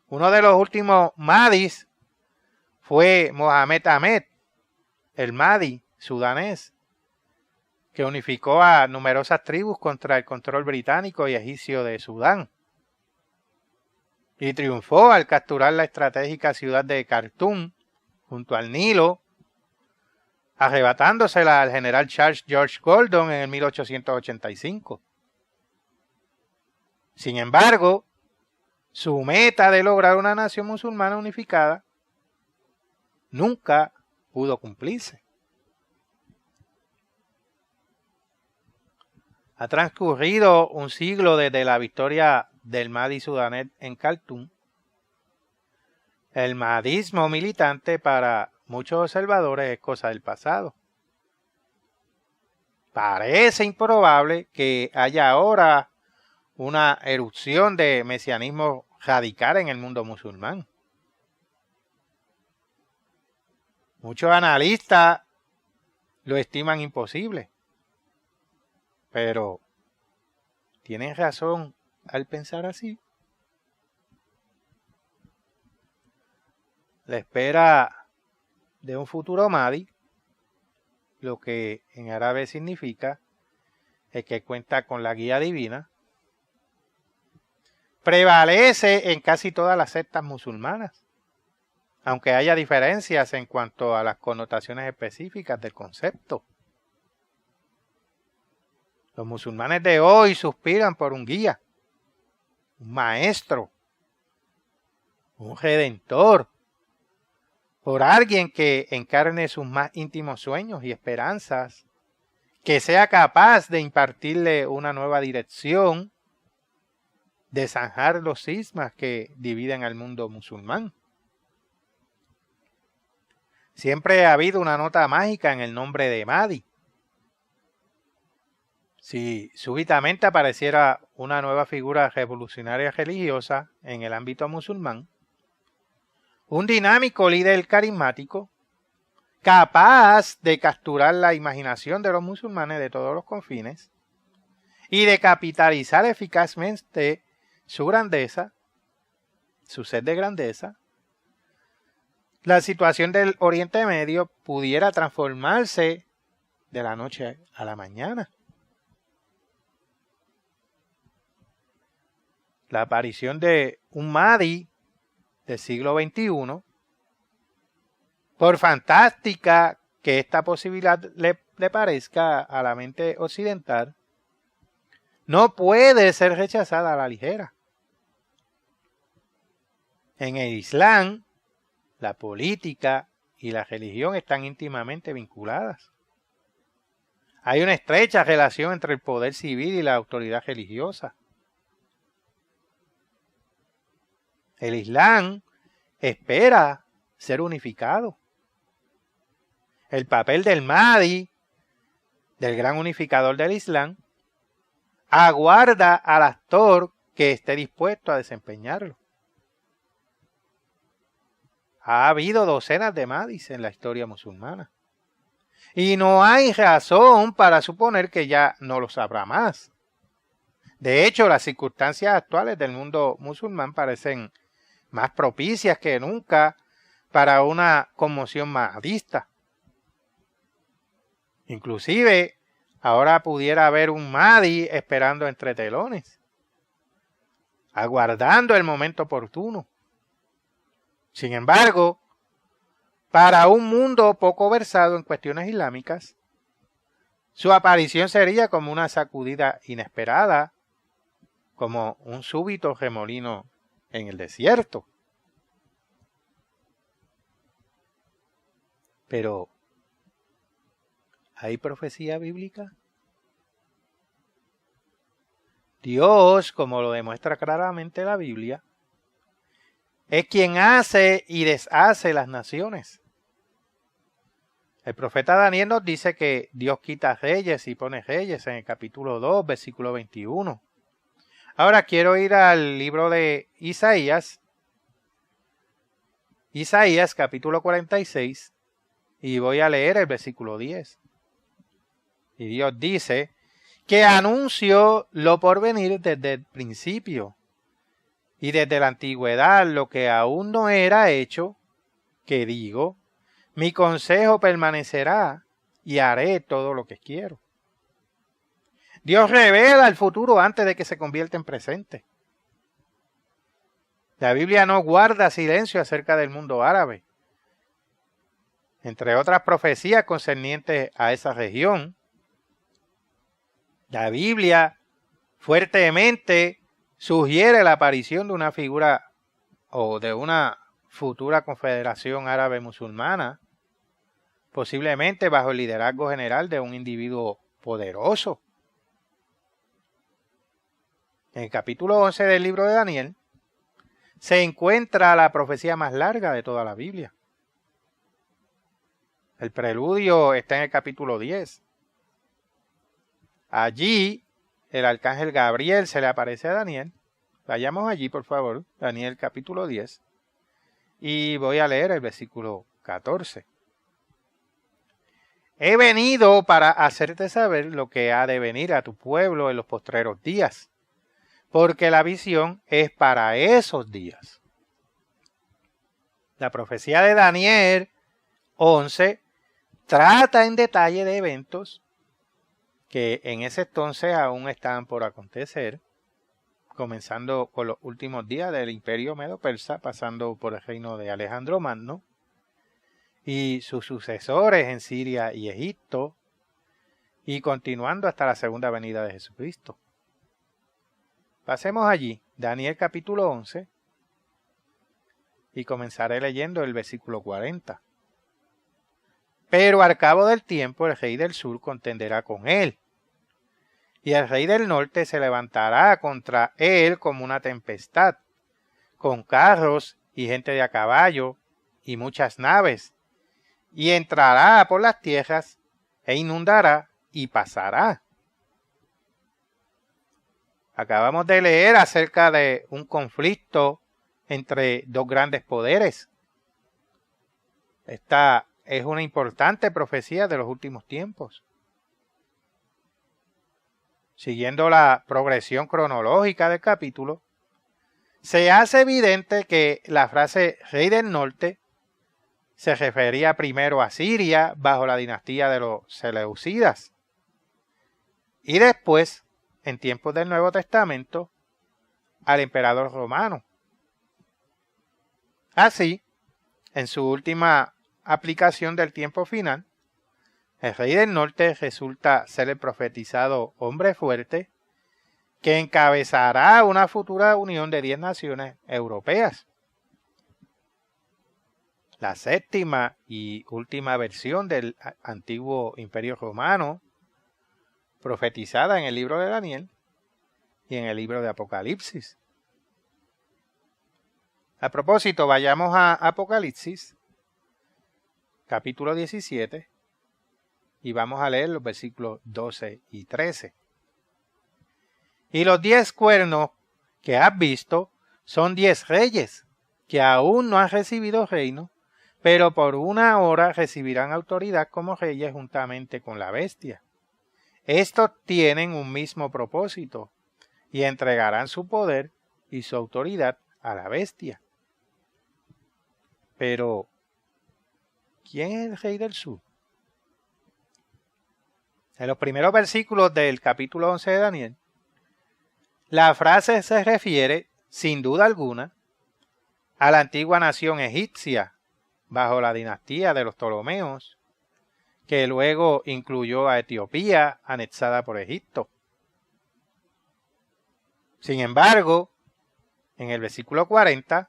Uno de los últimos Mahdis fue Mohamed Ahmed, el Mahdi sudanés, que unificó a numerosas tribus contra el control británico y egipcio de Sudán, y triunfó al capturar la estratégica ciudad de Khartoum, junto al Nilo, arrebatándosela al general Charles George Gordon en el 1885. Sin embargo, su meta de lograr una nación musulmana unificada nunca pudo cumplirse. Ha transcurrido un siglo desde la victoria del Mahdi sudanés en Khartoum. El mahdismo militante para muchos observadores es cosa del pasado. Parece improbable que haya ahora una erupción de mesianismo radical en el mundo musulmán. Muchos analistas lo estiman imposible, pero ¿tienen razón al pensar así? La espera de un futuro Mahdi, lo que en árabe significa es que cuenta con la guía divina, prevalece en casi todas las sectas musulmanas, aunque haya diferencias en cuanto a las connotaciones específicas del concepto. Los musulmanes de hoy suspiran por un guía, un maestro, un redentor, por alguien que encarne sus más íntimos sueños y esperanzas, que sea capaz de impartirle una nueva dirección, de zanjar los cismas que dividen al mundo musulmán. Siempre ha habido una nota mágica en el nombre de Mahdi. Si súbitamente apareciera una nueva figura revolucionaria religiosa en el ámbito musulmán, un dinámico líder carismático, capaz de capturar la imaginación de los musulmanes de todos los confines y de capitalizar eficazmente su grandeza, su sed de grandeza, la situación del Oriente Medio pudiera transformarse de la noche a la mañana. La aparición de un Mahdi del siglo XXI, por fantástica que esta posibilidad le parezca a la mente occidental, no puede ser rechazada a la ligera. En el Islam, la política y la religión están íntimamente vinculadas. Hay una estrecha relación entre el poder civil y la autoridad religiosa. El Islam espera ser unificado. El papel del Mahdi, del gran unificador del Islam, aguarda al actor que esté dispuesto a desempeñarlo. Ha habido docenas de Mahdis en la historia musulmana. Y no hay razón para suponer que ya no los habrá más. De hecho, las circunstancias actuales del mundo musulmán parecen más propicias que nunca para una conmoción mahdista. Inclusive, ahora pudiera haber un Mahdi esperando entre telones, aguardando el momento oportuno. Sin embargo, para un mundo poco versado en cuestiones islámicas, su aparición sería como una sacudida inesperada, como un súbito remolino en el desierto. Pero, ¿hay profecía bíblica? Dios, como lo demuestra claramente la Biblia, es quien hace y deshace las naciones. El profeta Daniel nos dice que Dios quita reyes y pone reyes en el capítulo 2, versículo 21. Ahora quiero ir al libro de Isaías, capítulo 46, y voy a leer el versículo 10. Y Dios dice que anunció lo por venir desde el principio y desde la antigüedad lo que aún no era hecho, que digo, mi consejo permanecerá y haré todo lo que quiero. Dios revela el futuro antes de que se convierta en presente. La Biblia no guarda silencio acerca del mundo árabe. Entre otras profecías concernientes a esa región, la Biblia fuertemente sugiere la aparición de una figura o de una futura confederación árabe musulmana, posiblemente bajo el liderazgo general de un individuo poderoso. En el capítulo 11 del libro de Daniel se encuentra la profecía más larga de toda la Biblia. El preludio está en el capítulo 10. Allí el arcángel Gabriel se le aparece a Daniel. Vayamos allí, por favor, Daniel capítulo 10. Y voy a leer el versículo 14. He venido para hacerte saber lo que ha de venir a tu pueblo en los postreros días, porque la visión es para esos días. La profecía de Daniel 11 trata en detalle de eventos que en ese entonces aún estaban por acontecer, comenzando con los últimos días del imperio medo-persa, pasando por el reino de Alejandro Magno y sus sucesores en Siria y Egipto, y continuando hasta la segunda venida de Jesucristo. Pasemos allí, Daniel capítulo 11, y comenzaré leyendo el versículo 40. Pero al cabo del tiempo el rey del sur contenderá con él, y el rey del norte se levantará contra él como una tempestad, con carros y gente de a caballo y muchas naves, y entrará por las tierras e inundará y pasará. Acabamos de leer acerca de un conflicto entre dos grandes poderes. Esta es una importante profecía de los últimos tiempos. Siguiendo la progresión cronológica del capítulo, se hace evidente que la frase Rey del Norte se refería primero a Siria bajo la dinastía de los Seleucidas y después, en tiempos del Nuevo Testamento, al emperador romano. Así, en su última aplicación del tiempo final, el rey del norte resulta ser el profetizado hombre fuerte que encabezará una futura unión de 10 naciones europeas. La séptima y última versión del antiguo Imperio Romano, profetizada en el libro de Daniel y en el libro de Apocalipsis. A propósito, vayamos a Apocalipsis, capítulo 17, y vamos a leer los versículos 12 y 13. Y los 10 cuernos que has visto son 10 reyes que aún no han recibido reino, pero por una hora recibirán autoridad como reyes juntamente con la bestia. Estos tienen un mismo propósito y entregarán su poder y su autoridad a la bestia. Pero, ¿quién es el rey del sur? En los primeros versículos del capítulo 11 de Daniel, la frase se refiere, sin duda alguna, a la antigua nación egipcia, bajo la dinastía de los Ptolomeos, que luego incluyó a Etiopía, anexada por Egipto. Sin embargo, en el versículo 40,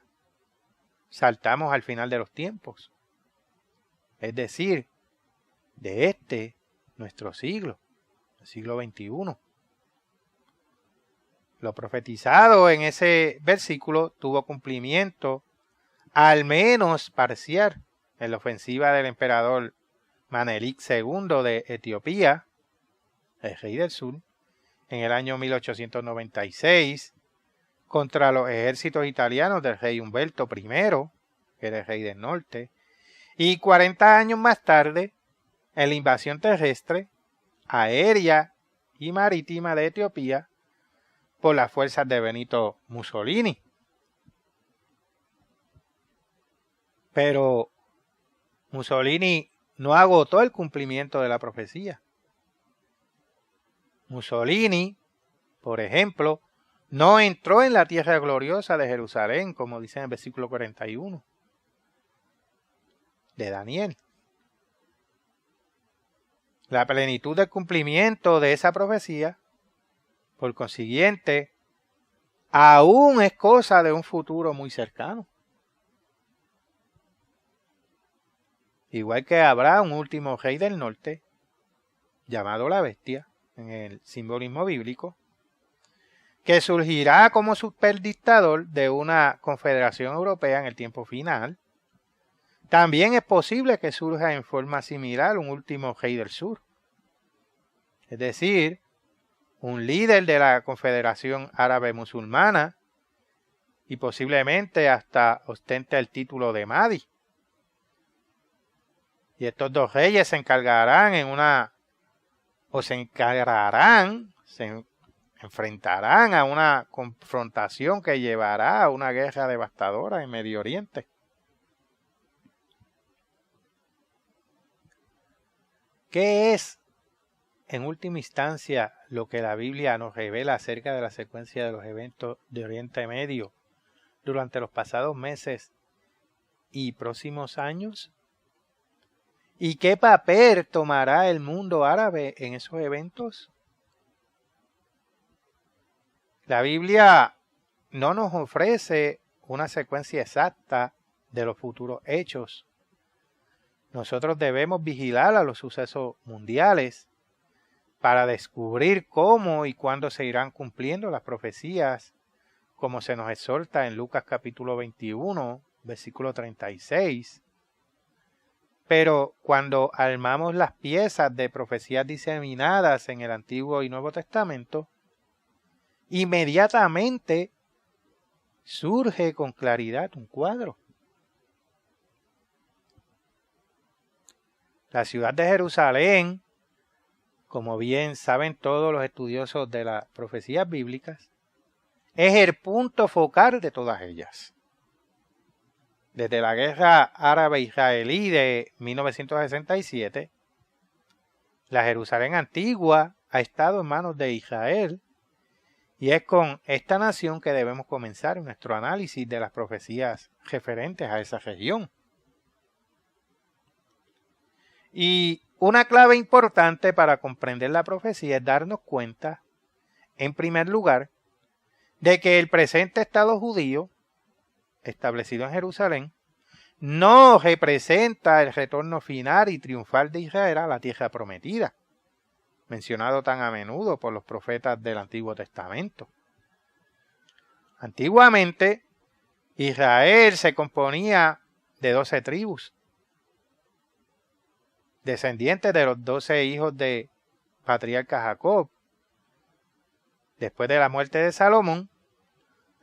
saltamos al final de los tiempos, es decir, de nuestro siglo, el siglo XXI. Lo profetizado en ese versículo tuvo cumplimiento, al menos parcial, en la ofensiva del emperador Manelik II de Etiopía, el rey del sur, en el año 1896, contra los ejércitos italianos del rey Humberto I, que era el rey del norte, y 40 años más tarde, en la invasión terrestre, aérea y marítima de Etiopía por las fuerzas de Benito Mussolini. Pero Mussolini no agotó el cumplimiento de la profecía. Mussolini, por ejemplo, no entró en la tierra gloriosa de Jerusalén, como dice en el versículo 41 de Daniel. La plenitud del cumplimiento de esa profecía, por consiguiente, aún es cosa de un futuro muy cercano. Igual que habrá un último rey del norte, llamado la bestia, en el simbolismo bíblico, que surgirá como superdictador de una confederación europea en el tiempo final. También es posible que surja en forma similar un último rey del sur, es decir, un líder de la Confederación Árabe Musulmana y posiblemente hasta ostente el título de Mahdi. Y estos dos reyes se enfrentarán a una confrontación que llevará a una guerra devastadora en Medio Oriente. ¿Qué es, en última instancia, lo que la Biblia nos revela acerca de la secuencia de los eventos de Oriente Medio durante los pasados meses y próximos años? ¿Y qué papel tomará el mundo árabe en esos eventos? La Biblia no nos ofrece una secuencia exacta de los futuros hechos. Nosotros debemos vigilar a los sucesos mundiales para descubrir cómo y cuándo se irán cumpliendo las profecías, como se nos exhorta en Lucas capítulo 21, versículo 36. Pero cuando armamos las piezas de profecías diseminadas en el Antiguo y Nuevo Testamento, inmediatamente surge con claridad un cuadro. La ciudad de Jerusalén, como bien saben todos los estudiosos de las profecías bíblicas, es el punto focal de todas ellas. Desde la guerra árabe-israelí de 1967, la Jerusalén antigua ha estado en manos de Israel y es con esta nación que debemos comenzar nuestro análisis de las profecías referentes a esa región. Y una clave importante para comprender la profecía es darnos cuenta, en primer lugar, de que el presente Estado judío, establecido en Jerusalén, no representa el retorno final y triunfal de Israel a la tierra prometida, mencionado tan a menudo por los profetas del Antiguo Testamento. Antiguamente, Israel se componía de 12 tribus, descendientes de los 12 hijos de patriarca Jacob. Después de la muerte de Salomón,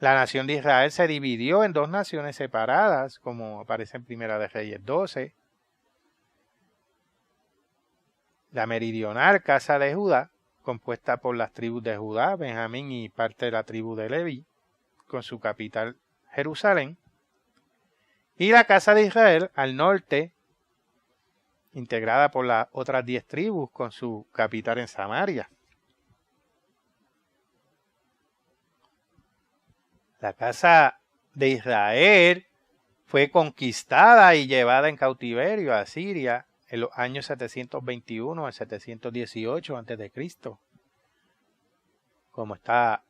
la nación de Israel se dividió en dos naciones separadas, como aparece en Primera de Reyes 12. La meridional casa de Judá, compuesta por las tribus de Judá, Benjamín y parte de la tribu de Leví, con su capital Jerusalén. Y la casa de Israel al norte, integrada por las otras 10 tribus, con su capital en Samaria. La casa de Israel fue conquistada y llevada en cautiverio a Siria en los años 721 al 718 a.C., como está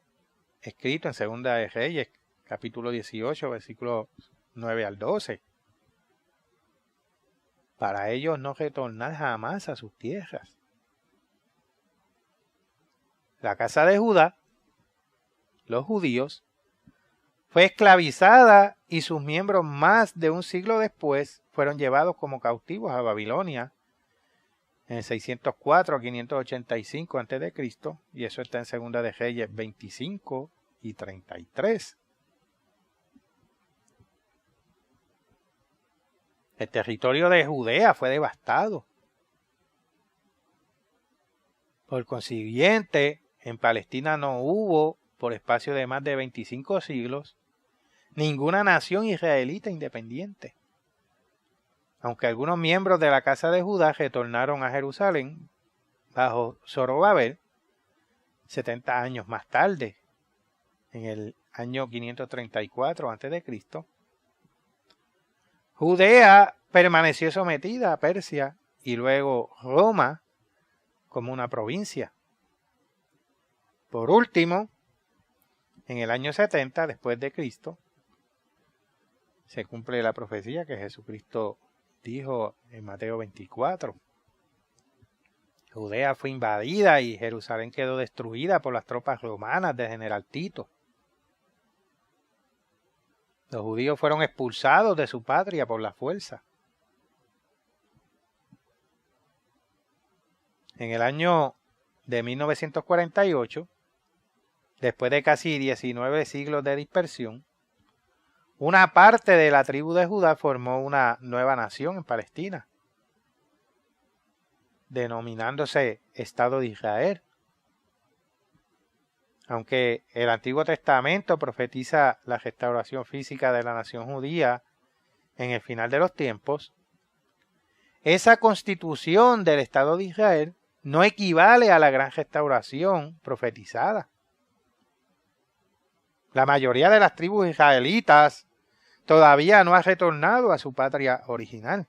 escrito en Segunda de Reyes, capítulo 18, versículos 9 al 12. Para ellos no retornar jamás a sus tierras. La casa de Judá, los judíos, fue esclavizada y sus miembros más de un siglo después fueron llevados como cautivos a Babilonia en el 604 a 585 a.C. y eso está en Segunda de Reyes 25 y 33. El territorio de Judea fue devastado. Por consiguiente, en Palestina no hubo, por espacio de más de 25 siglos, ninguna nación israelita independiente. Aunque algunos miembros de la casa de Judá retornaron a Jerusalén bajo Zorobabel 70 años más tarde, en el año 534 a.C., Judea permaneció sometida a Persia y luego Roma como una provincia. Por último, en el año 70 después de Cristo, se cumple la profecía que Jesucristo dijo en Mateo 24. Judea fue invadida y Jerusalén quedó destruida por las tropas romanas del general Tito. Los judíos fueron expulsados de su patria por la fuerza. En el año de 1948, después de casi 19 siglos de dispersión, una parte de la tribu de Judá formó una nueva nación en Palestina, denominándose Estado de Israel. Aunque el Antiguo Testamento profetiza la restauración física de la nación judía en el final de los tiempos, esa constitución del Estado de Israel no equivale a la gran restauración profetizada. La mayoría de las tribus israelitas todavía no ha retornado a su patria original.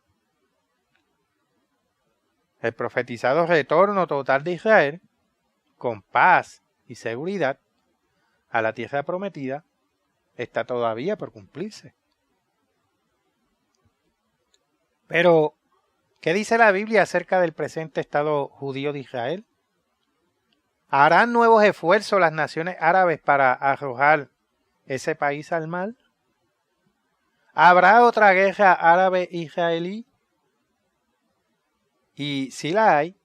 El profetizado retorno total de Israel, con paz y seguridad, a la tierra prometida, está todavía por cumplirse. Pero, ¿qué dice la Biblia acerca del presente Estado judío de Israel? ¿Harán nuevos esfuerzos las naciones árabes para arrojar ese país al mar? ¿Habrá otra guerra árabe-israelí? Y si la hay,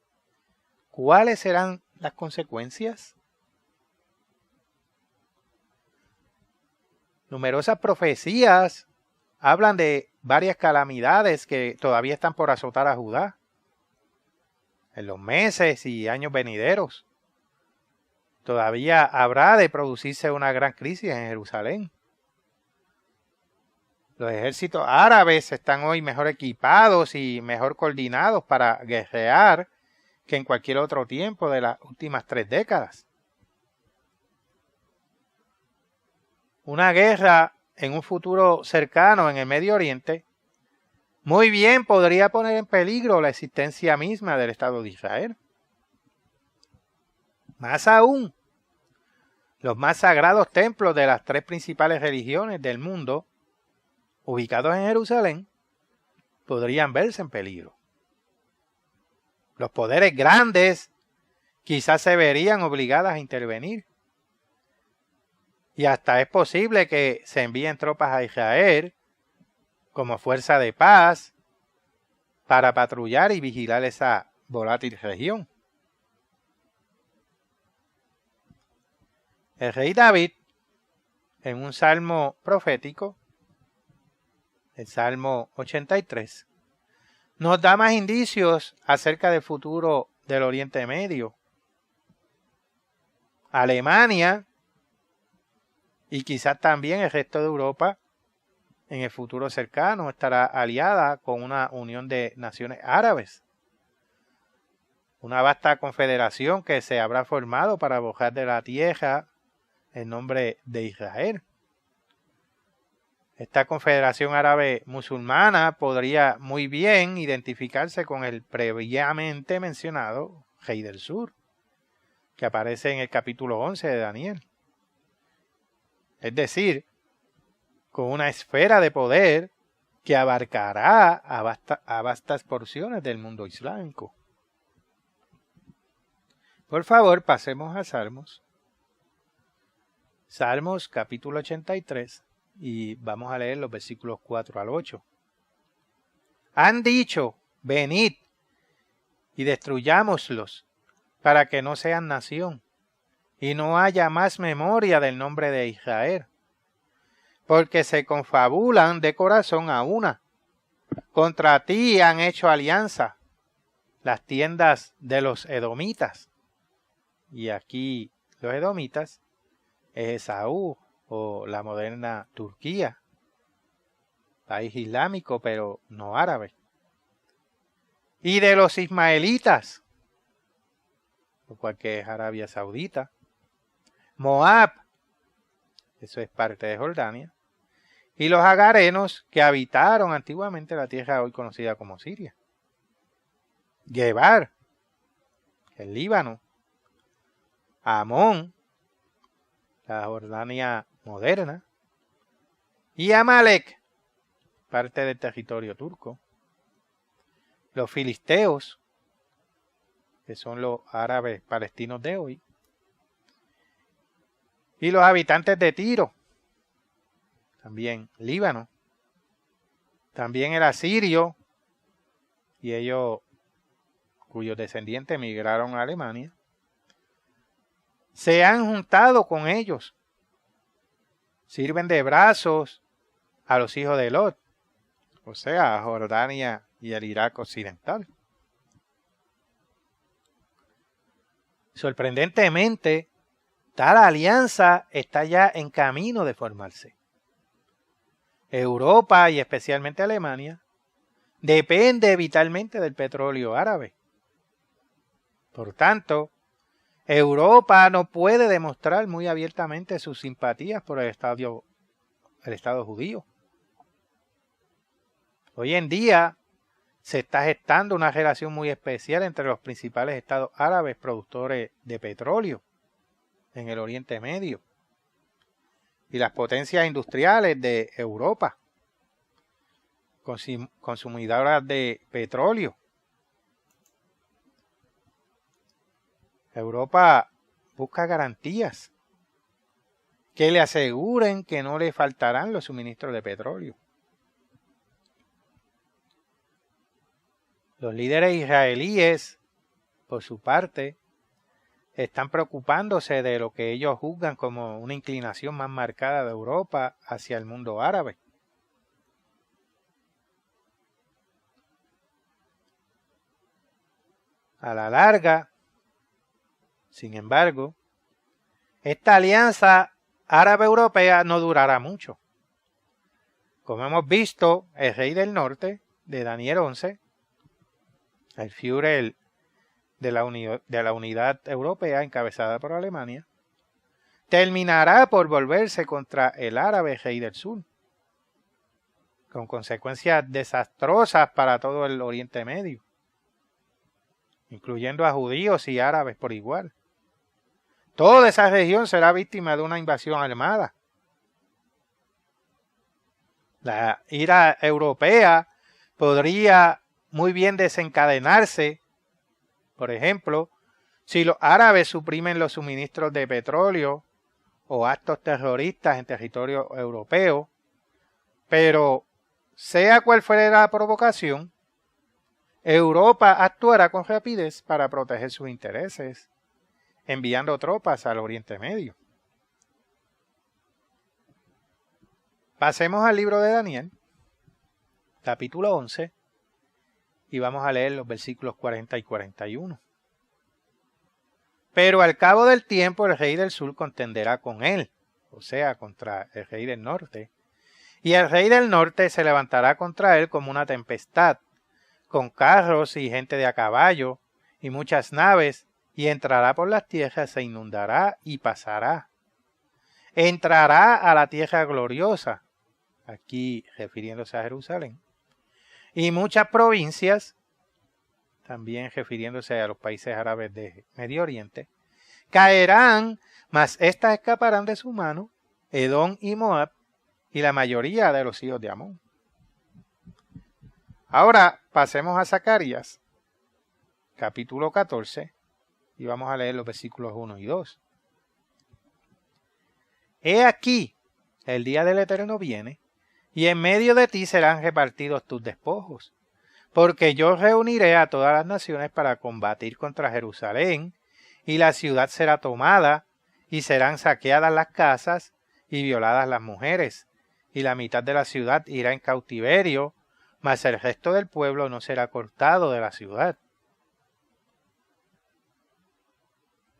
¿cuáles serán las consecuencias? Numerosas profecías hablan de varias calamidades que todavía están por azotar a Judá en los meses y años venideros. Todavía habrá de producirse una gran crisis en Jerusalén. Los ejércitos árabes están hoy mejor equipados y mejor coordinados para guerrear que en cualquier otro tiempo de las últimas 3 décadas. Una guerra en un futuro cercano en el Medio Oriente muy bien podría poner en peligro la existencia misma del Estado de Israel. Más aún, los más sagrados templos de las 3 principales religiones del mundo, ubicados en Jerusalén, podrían verse en peligro. Los poderes grandes quizás se verían obligadas a intervenir. Y hasta es posible que se envíen tropas a Israel como fuerza de paz para patrullar y vigilar esa volátil región. El rey David, en un salmo profético, el Salmo 83, nos da más indicios acerca del futuro del Oriente Medio. Alemania y quizás también el resto de Europa en el futuro cercano estará aliada con una unión de naciones árabes. Una vasta confederación que se habrá formado para borrar de la tierra el nombre de Israel. Esta confederación árabe musulmana podría muy bien identificarse con el previamente mencionado Rey del Sur, que aparece en el capítulo 11 de Daniel. Es decir, con una esfera de poder que abarcará a vastas porciones del mundo islámico. Por favor, pasemos a Salmos. Salmos capítulo 83 y vamos a leer los versículos 4 al 8. Han dicho, venid y destruyámoslos para que no sean nación y no haya más memoria del nombre de Israel. Porque se confabulan de corazón a una. Contra ti han hecho alianza las tiendas de los edomitas. Y aquí los edomitas es Esaú o la moderna Turquía, país islámico pero no árabe. Y de los ismaelitas, lo cual que es Arabia Saudita. Moab, eso es parte de Jordania. Y los agarenos que habitaron antiguamente la tierra hoy conocida como Siria. Gebar, el Líbano. Amón, la Jordania moderna. Y Amalek, parte del territorio turco. Los filisteos, que son los árabes palestinos de hoy. Y los habitantes de Tiro, también Líbano. También el asirio, y ellos, cuyos descendientes emigraron a Alemania, se han juntado con ellos. Sirven de brazos a los hijos de Lot, o sea, a Jordania y al Irak occidental. Sorprendentemente, tal alianza está ya en camino de formarse. Europa y especialmente Alemania depende vitalmente del petróleo árabe. Por tanto, Europa no puede demostrar muy abiertamente sus simpatías por el Estado judío. Hoy en día se está gestando una relación muy especial entre los principales estados árabes productores de petróleo en el Oriente Medio y las potencias industriales de Europa, consumidoras de petróleo. Europa busca garantías que le aseguren que no le faltarán los suministros de petróleo. Los líderes israelíes, por su parte, están preocupándose de lo que ellos juzgan como una inclinación más marcada de Europa hacia el mundo árabe. A la larga, sin embargo, esta alianza árabe-europea no durará mucho. Como hemos visto, el rey del norte, de Daniel 11, el Führer de la unidad europea encabezada por Alemania, terminará por volverse contra el árabe rey del sur, con consecuencias desastrosas para todo el Oriente Medio, incluyendo a judíos y árabes por igual. Toda esa región será víctima de una invasión armada. La ira europea podría muy bien desencadenarse, por ejemplo, si los árabes suprimen los suministros de petróleo o actos terroristas en territorio europeo, pero sea cual fuera la provocación, Europa actuará con rapidez para proteger sus intereses, enviando tropas al Oriente Medio. Pasemos al libro de Daniel, capítulo 11, y vamos a leer los versículos 40 y 41. Pero al cabo del tiempo el rey del sur contenderá con él, o sea, contra el rey del norte, y el rey del norte se levantará contra él como una tempestad, con carros y gente de a caballo, y muchas naves, y entrará por las tierras, se inundará y pasará. Entrará a la tierra gloriosa, aquí refiriéndose a Jerusalén, y muchas provincias, también refiriéndose a los países árabes de Medio Oriente, caerán, mas éstas escaparán de su mano, Edom y Moab, y la mayoría de los hijos de Amón. Ahora pasemos a Zacarías, capítulo 14, y vamos a leer los versículos 1 y 2. He aquí, el día del Eterno viene, y en medio de ti serán repartidos tus despojos, porque yo reuniré a todas las naciones para combatir contra Jerusalén, y la ciudad será tomada, y serán saqueadas las casas, y violadas las mujeres, y la mitad de la ciudad irá en cautiverio, mas el resto del pueblo no será cortado de la ciudad.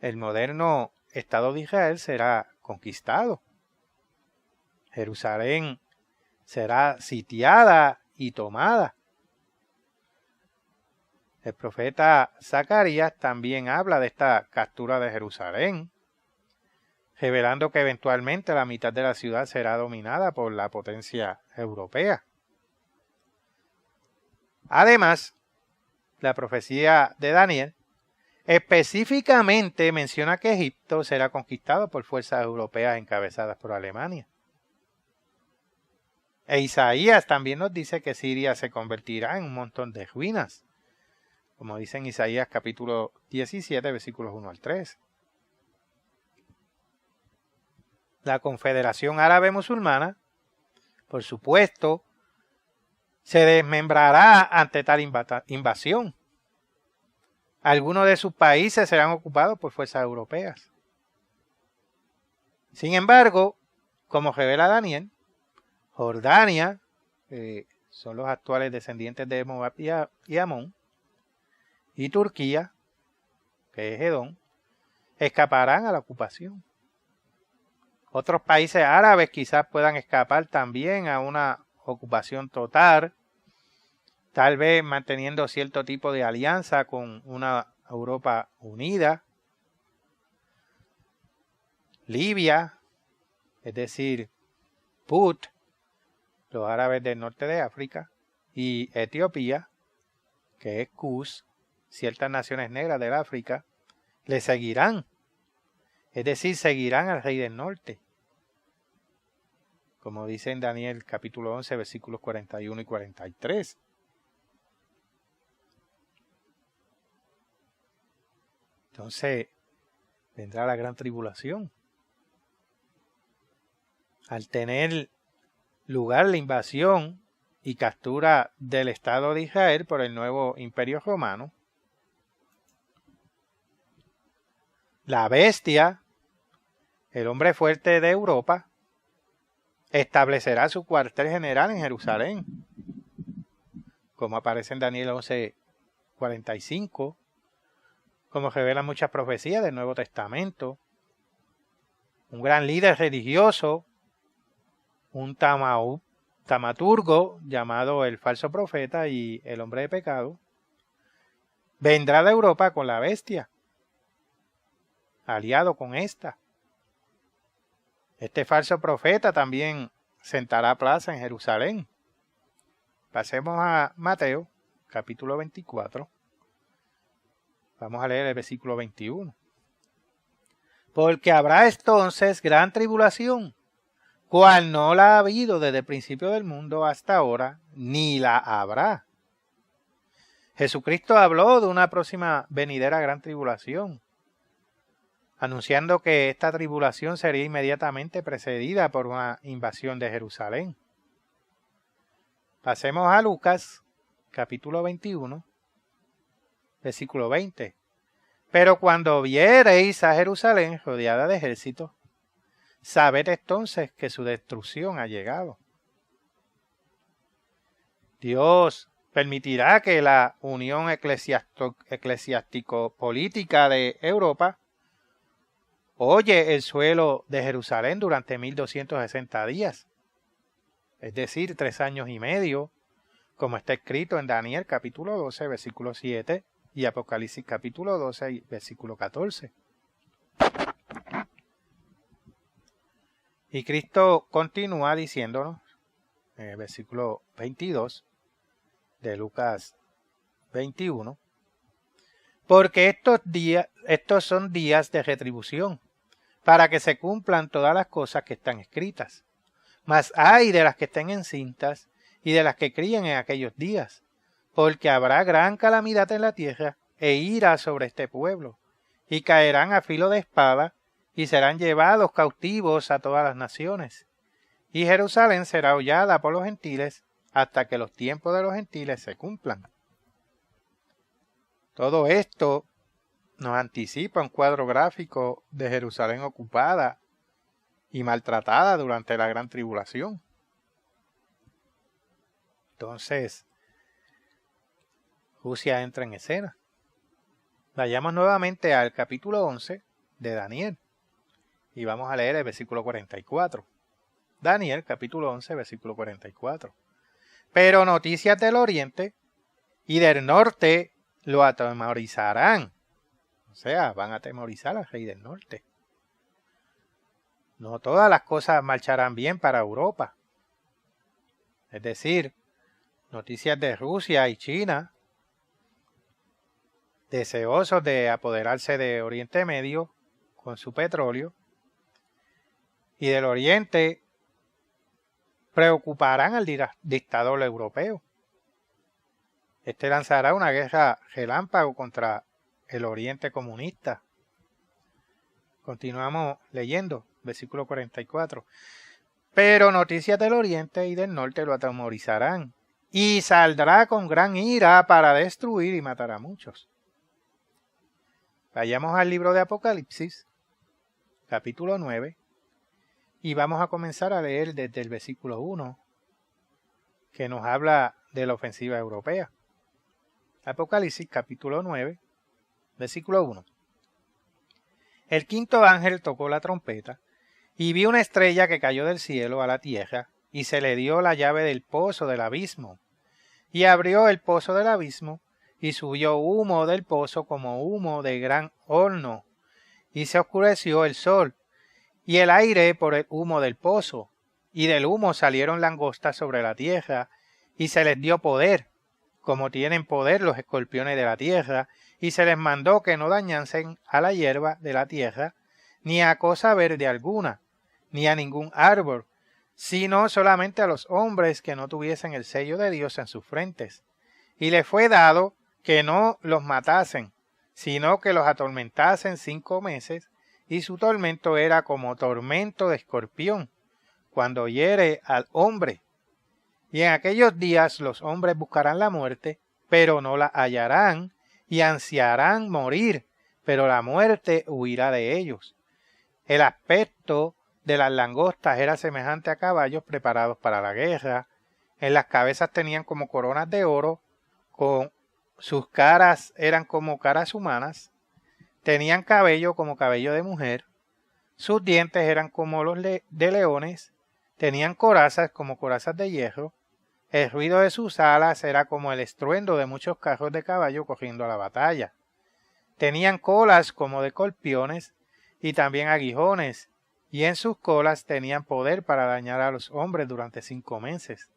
El moderno Estado de Israel será conquistado. Jerusalén será sitiada y tomada. El profeta Zacarías también habla de esta captura de Jerusalén, revelando que eventualmente la mitad de la ciudad será dominada por la potencia europea. Además, la profecía de Daniel específicamente menciona que Egipto será conquistado por fuerzas europeas encabezadas por Alemania. E Isaías también nos dice que Siria se convertirá en un montón de ruinas, como dice en Isaías capítulo 17, versículos 1 al 3. La Confederación Árabe Musulmana, por supuesto, se desmembrará ante tal invasión. Algunos de sus países serán ocupados por fuerzas europeas. Sin embargo, como revela Daniel, Jordania, son los actuales descendientes de Moab y Amón, y Turquía, que es Edom, escaparán a la ocupación. Otros países árabes quizás puedan escapar también a una ocupación total, tal vez manteniendo cierto tipo de alianza con una Europa unida. Libia, es decir, Put, los árabes del norte de África, y Etiopía, que es Cus, ciertas naciones negras del África, le seguirán, es decir, seguirán al rey del norte, como dice en Daniel capítulo 11, versículos 41 y 43. Entonces, vendrá la gran tribulación. Al tener lugar la invasión y captura del Estado de Israel por el nuevo Imperio Romano, la bestia, el hombre fuerte de Europa, establecerá su cuartel general en Jerusalén, como aparece en Daniel 11:45, como revelan muchas profecías del Nuevo Testamento. Un gran líder religioso, un Tamaú tamaturgo llamado el falso profeta y el hombre de pecado, vendrá de Europa con la bestia, aliado con esta. Este falso profeta también sentará plaza en Jerusalén. Pasemos a Mateo, capítulo 24. Vamos a leer el versículo 21. Porque habrá entonces gran tribulación, cual no la ha habido desde el principio del mundo hasta ahora, ni la habrá. Jesucristo habló de una próxima venidera gran tribulación, anunciando que esta tribulación sería inmediatamente precedida por una invasión de Jerusalén. Pasemos a Lucas, capítulo 21, versículo 20. Pero cuando viereis a Jerusalén rodeada de ejércitos, sabed entonces que su destrucción ha llegado. Dios permitirá que la Unión Eclesiástico-Política de Europa oye el suelo de Jerusalén durante 1260 días, es decir, 3 años y medio, como está escrito en Daniel capítulo 12, versículo 7 y Apocalipsis capítulo 12, versículo 14. Y Cristo continúa diciéndonos en el versículo 22 de Lucas 21, porque estos son días de retribución, para que se cumplan todas las cosas que están escritas. Mas ay de las que estén encintas y de las que críen en aquellos días, porque habrá gran calamidad en la tierra e ira sobre este pueblo, y caerán a filo de espada, y serán llevados cautivos a todas las naciones. Y Jerusalén será hollada por los gentiles, hasta que los tiempos de los gentiles se cumplan. Todo esto nos anticipa un cuadro gráfico de Jerusalén ocupada y maltratada durante la gran tribulación. Entonces, Rusia entra en escena. Vayamos nuevamente al capítulo 11 de Daniel y vamos a leer el versículo 44. Daniel, capítulo 11, versículo 44. Pero noticias del oriente y del norte lo atemorizarán. O sea, van a atemorizar al rey del norte. No todas las cosas marcharán bien para Europa. Es decir, noticias de Rusia y China, deseosos de apoderarse de Oriente Medio con su petróleo, y del Oriente preocuparán al dictador europeo. Este lanzará una guerra relámpago contra el Oriente comunista. Continuamos leyendo, versículo 44. Pero noticias del Oriente y del Norte lo atemorizarán, y saldrá con gran ira para destruir y matar a muchos. Vayamos al libro de Apocalipsis, capítulo 9, y vamos a comenzar a leer desde el versículo 1, que nos habla de la ofensiva europea. Apocalipsis, capítulo 9, versículo 1. El quinto ángel tocó la trompeta, y vi una estrella que cayó del cielo a la tierra, y se le dio la llave del pozo del abismo. Y abrió el pozo del abismo, y subió humo del pozo como humo de gran horno, y se oscureció el sol, y el aire por el humo del pozo, y del humo salieron langostas sobre la tierra, y se les dio poder, como tienen poder los escorpiones de la tierra, y se les mandó que no dañasen a la hierba de la tierra, ni a cosa verde alguna, ni a ningún árbol, sino solamente a los hombres que no tuviesen el sello de Dios en sus frentes. Y les fue dado que no los matasen, sino que los atormentasen 5 meses, y su tormento era como tormento de escorpión, cuando hiere al hombre. Y en aquellos días los hombres buscarán la muerte, pero no la hallarán, y ansiarán morir, pero la muerte huirá de ellos. El aspecto de las langostas era semejante a caballos preparados para la guerra. En las cabezas tenían como coronas de oro, con sus caras eran como caras humanas, tenían cabello como cabello de mujer, sus dientes eran como los de leones, Tenían corazas como corazas de hierro. El ruido de sus alas era como el estruendo de muchos carros de caballo corriendo a la batalla. Tenían colas como de escorpiones y también aguijones, y en sus colas tenían poder para dañar a los hombres durante 5 meses.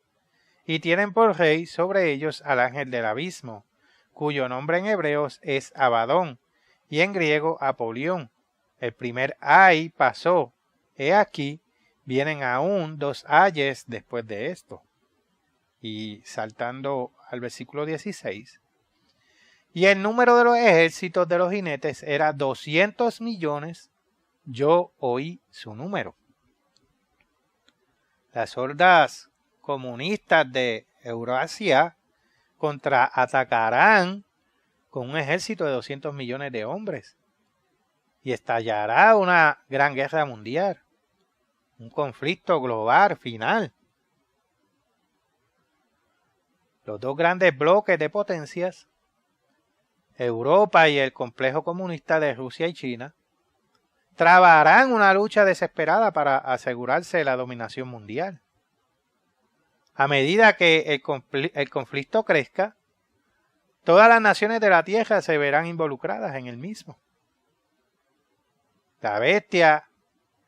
Y tienen por rey sobre ellos al ángel del abismo, cuyo nombre en hebreos es Abadón, y en griego Apolión. El primer ay pasó. He aquí, vienen aún 2 ayes después de esto. Y saltando al versículo 16. Y el número de los ejércitos de los jinetes era 200 millones. Yo oí su número. Las hordas comunistas de Eurasia contraatacarán con un ejército de 200 millones de hombres. Y estallará una gran guerra mundial. Un conflicto global final. Los dos grandes bloques de potencias, Europa y el complejo comunista de Rusia y China, trabarán una lucha desesperada para asegurarse la dominación mundial. A medida que el conflicto crezca, todas las naciones de la Tierra se verán involucradas en el mismo. La bestia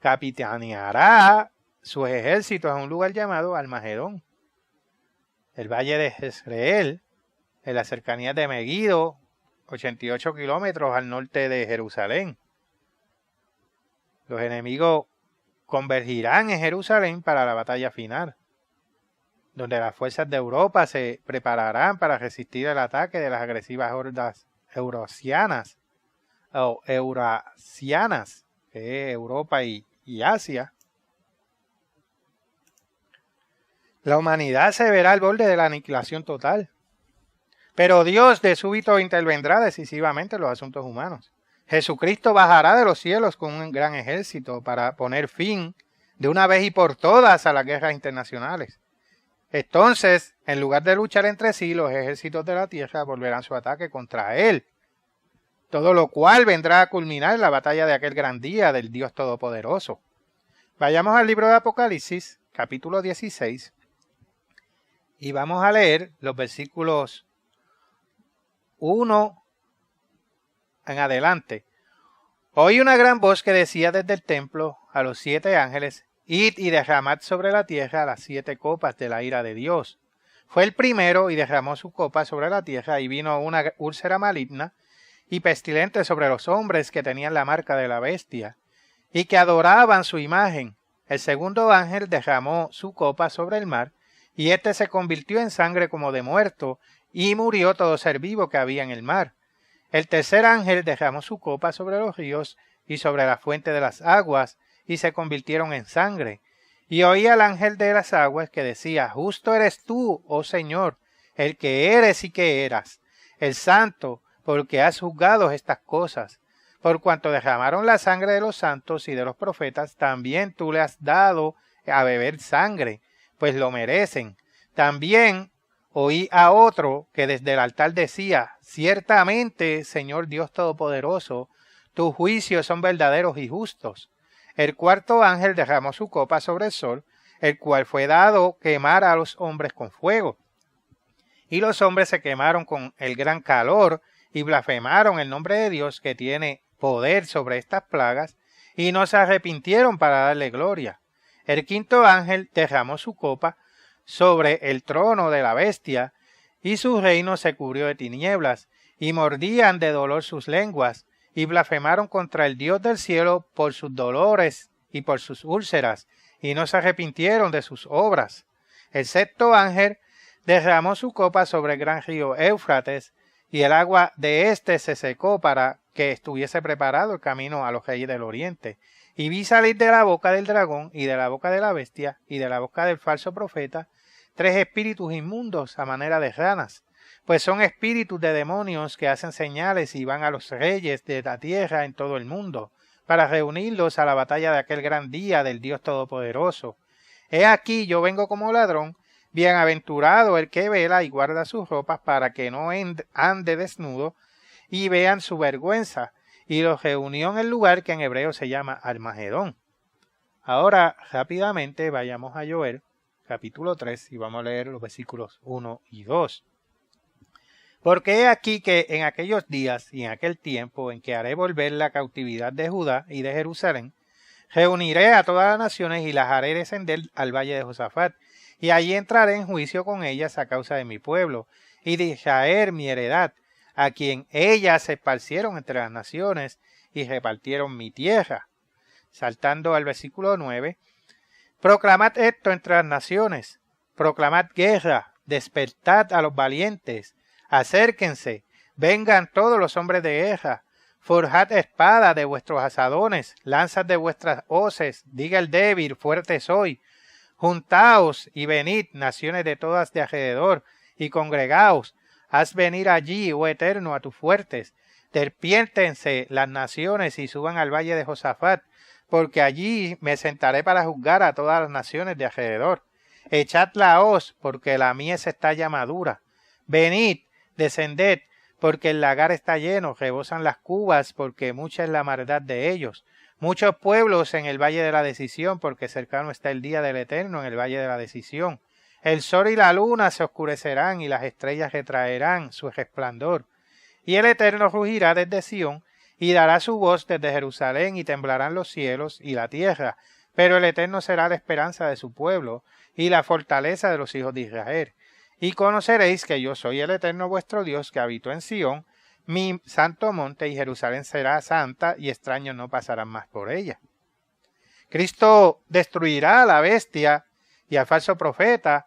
capitaneará sus ejércitos en un lugar llamado Armagedón. El valle de Jezreel, en las cercanías de Megiddo, 88 kilómetros al norte de Jerusalén. Los enemigos convergirán en Jerusalén para la batalla final, donde las fuerzas de Europa se prepararán para resistir el ataque de las agresivas hordas eurasianas, que es Europa y Asia. La humanidad se verá al borde de la aniquilación total. Pero Dios de súbito intervendrá decisivamente en los asuntos humanos. Jesucristo bajará de los cielos con un gran ejército para poner fin de una vez y por todas a las guerras internacionales. Entonces, en lugar de luchar entre sí, los ejércitos de la tierra volverán su ataque contra él. Todo lo cual vendrá a culminar en la batalla de aquel gran día del Dios Todopoderoso. Vayamos al libro de Apocalipsis, capítulo 16. Y vamos a leer los versículos 1 en adelante. Oí una gran voz que decía desde el templo a los 7 ángeles: id y derramad sobre la tierra las 7 copas de la ira de Dios. Fue el primero y derramó su copa sobre la tierra, y vino una úlcera maligna y pestilente sobre los hombres que tenían la marca de la bestia y que adoraban su imagen. El segundo ángel derramó su copa sobre el mar, y éste se convirtió en sangre como de muerto, y murió todo ser vivo que había en el mar. El tercer ángel derramó su copa sobre los ríos y sobre la fuente de las aguas, y se convirtieron en sangre. Y oí al ángel de las aguas que decía: justo eres tú, oh Señor, el que eres y que eras, el santo, porque has juzgado estas cosas. Por cuanto derramaron la sangre de los santos y de los profetas, también tú le has dado a beber sangre, pues lo merecen. También oí a otro que desde el altar decía: ciertamente, Señor Dios Todopoderoso, tus juicios son verdaderos y justos. El cuarto ángel derramó su copa sobre el sol, el cual fue dado quemar a los hombres con fuego. Y los hombres se quemaron con el gran calor y blasfemaron el nombre de Dios, que tiene poder sobre estas plagas, y no se arrepintieron para darle gloria. El quinto ángel derramó su copa sobre el trono de la bestia, y su reino se cubrió de tinieblas, y mordían de dolor sus lenguas, y blasfemaron contra el Dios del cielo por sus dolores y por sus úlceras, y no se arrepintieron de sus obras. El sexto ángel derramó su copa sobre el gran río Éufrates, y el agua de éste se secó para que estuviese preparado el camino a los reyes del oriente. Y vi salir de la boca del dragón, y de la boca de la bestia, y de la boca del falso profeta, 3 espíritus inmundos a manera de ranas, pues son espíritus de demonios que hacen señales y van a los reyes de la tierra en todo el mundo, para reunirlos a la batalla de aquel gran día del Dios Todopoderoso. He aquí yo vengo como ladrón. Bienaventurado el que vela y guarda sus ropas, para que no ande desnudo y vean su vergüenza. Y los reunió en el lugar que en hebreo se llama Armagedón. Ahora rápidamente vayamos a Joel, capítulo 3, y vamos a leer los versículos 1 y 2. Porque he aquí que en aquellos días y en aquel tiempo en que haré volver la cautividad de Judá y de Jerusalén, reuniré a todas las naciones y las haré descender al valle de Josafat, y allí entraré en juicio con ellas a causa de mi pueblo, y de Israel mi heredad, a quien ellas se esparcieron entre las naciones y repartieron mi tierra. Saltando al versículo 9, proclamad esto entre las naciones, proclamad guerra, despertad a los valientes, acérquense, vengan todos los hombres de guerra, forjad espada de vuestros asadones, lanzas de vuestras hoces, diga el débil, fuerte soy. Juntaos y venid, naciones de todas de alrededor, y congregaos, haz venir allí, oh Eterno, a tus fuertes. Despiértense las naciones y suban al valle de Josafat, porque allí me sentaré para juzgar a todas las naciones de alrededor. Echad la hoz, porque la mies está ya madura. Venid, descended, porque el lagar está lleno, rebosan las cubas, porque mucha es la maldad de ellos. Muchos pueblos en el valle de la decisión, porque cercano está el día del Eterno en el valle de la decisión. El sol y la luna se oscurecerán, y las estrellas retraerán su resplandor. Y el Eterno rugirá desde Sión, y dará su voz desde Jerusalén, y temblarán los cielos y la tierra. Pero el Eterno será la esperanza de su pueblo, y la fortaleza de los hijos de Israel. Y conoceréis que yo soy el Eterno vuestro Dios, que habito en Sión, mi santo monte, y Jerusalén será santa, y extraños no pasarán más por ella. Cristo destruirá a la bestia y al falso profeta,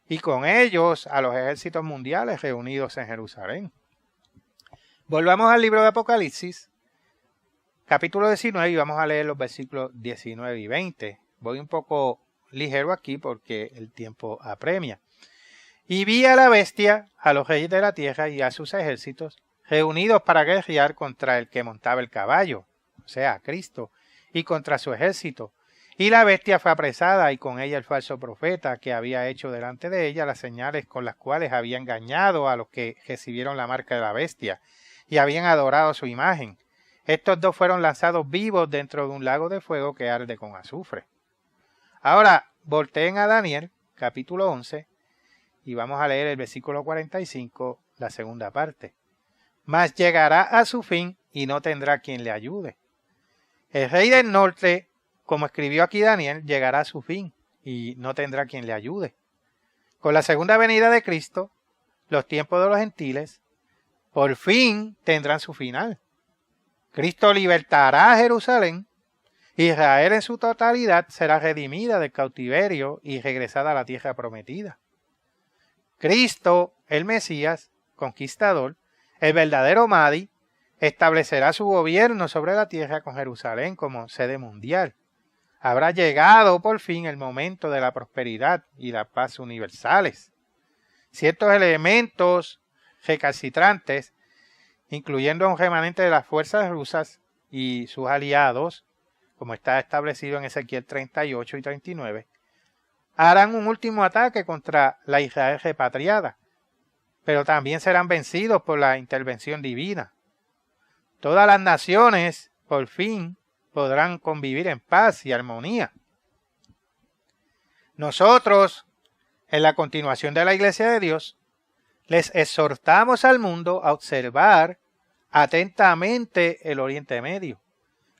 y con ellos a los ejércitos mundiales reunidos en Jerusalén. Volvamos al libro de Apocalipsis, capítulo 19, y vamos a leer los versículos 19 y 20. Voy un poco ligero aquí porque el tiempo apremia. Y vi a la bestia, a los reyes de la tierra y a sus ejércitos, reunidos para guerrear contra el que montaba el caballo, o sea, a Cristo, y contra su ejército. Y la bestia fue apresada, y con ella el falso profeta, que había hecho delante de ella las señales con las cuales había engañado a los que recibieron la marca de la bestia, y habían adorado su imagen. Estos dos fueron lanzados vivos dentro de un lago de fuego que arde con azufre. Ahora, volteen a Daniel, capítulo 11, y vamos a leer el versículo 45, la segunda parte. Mas llegará a su fin y no tendrá quien le ayude. El rey del norte, como escribió aquí Daniel, llegará a su fin y no tendrá quien le ayude. Con la segunda venida de Cristo, los tiempos de los gentiles, por fin tendrán su final. Cristo libertará a Jerusalén, Israel en su totalidad será redimida del cautiverio y regresada a la tierra prometida. Cristo, el Mesías, conquistador, el verdadero Mahdi, establecerá su gobierno sobre la tierra con Jerusalén como sede mundial. Habrá llegado por fin el momento de la prosperidad y la paz universales. Ciertos elementos recalcitrantes, incluyendo a un remanente de las fuerzas rusas y sus aliados, como está establecido en Ezequiel 38 y 39, harán un último ataque contra la Israel repatriada, pero también serán vencidos por la intervención divina. Todas las naciones, por fin, podrán convivir en paz y armonía. Nosotros, en la continuación de la Iglesia de Dios, les exhortamos al mundo a observar atentamente el Oriente Medio,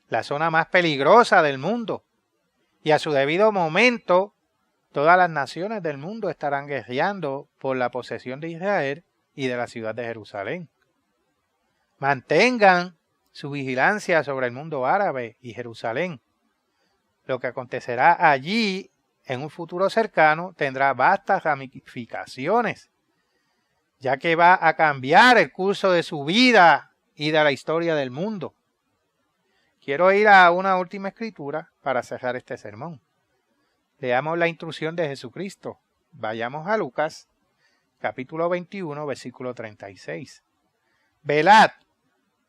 la zona más peligrosa del mundo, y a su debido momento, todas las naciones del mundo estarán guerreando por la posesión de Israel y de la ciudad de Jerusalén. Mantengan su vigilancia sobre el mundo árabe y Jerusalén. Lo que acontecerá allí en un futuro cercano tendrá vastas ramificaciones, ya que va a cambiar el curso de su vida y de la historia del mundo. Quiero ir a una última escritura para cerrar este sermón. Leamos la instrucción de Jesucristo. Vayamos a Lucas, capítulo 21, versículo 36. Velad,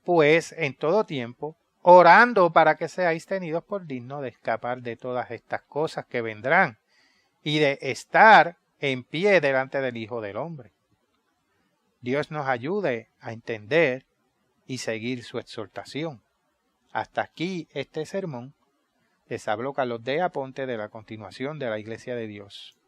pues, en todo tiempo, orando para que seáis tenidos por dignos de escapar de todas estas cosas que vendrán y de estar en pie delante del Hijo del Hombre. Dios nos ayude a entender y seguir su exhortación. Hasta aquí este sermón. Les habló Carlos D. Aponte de la continuación de la Iglesia de Dios.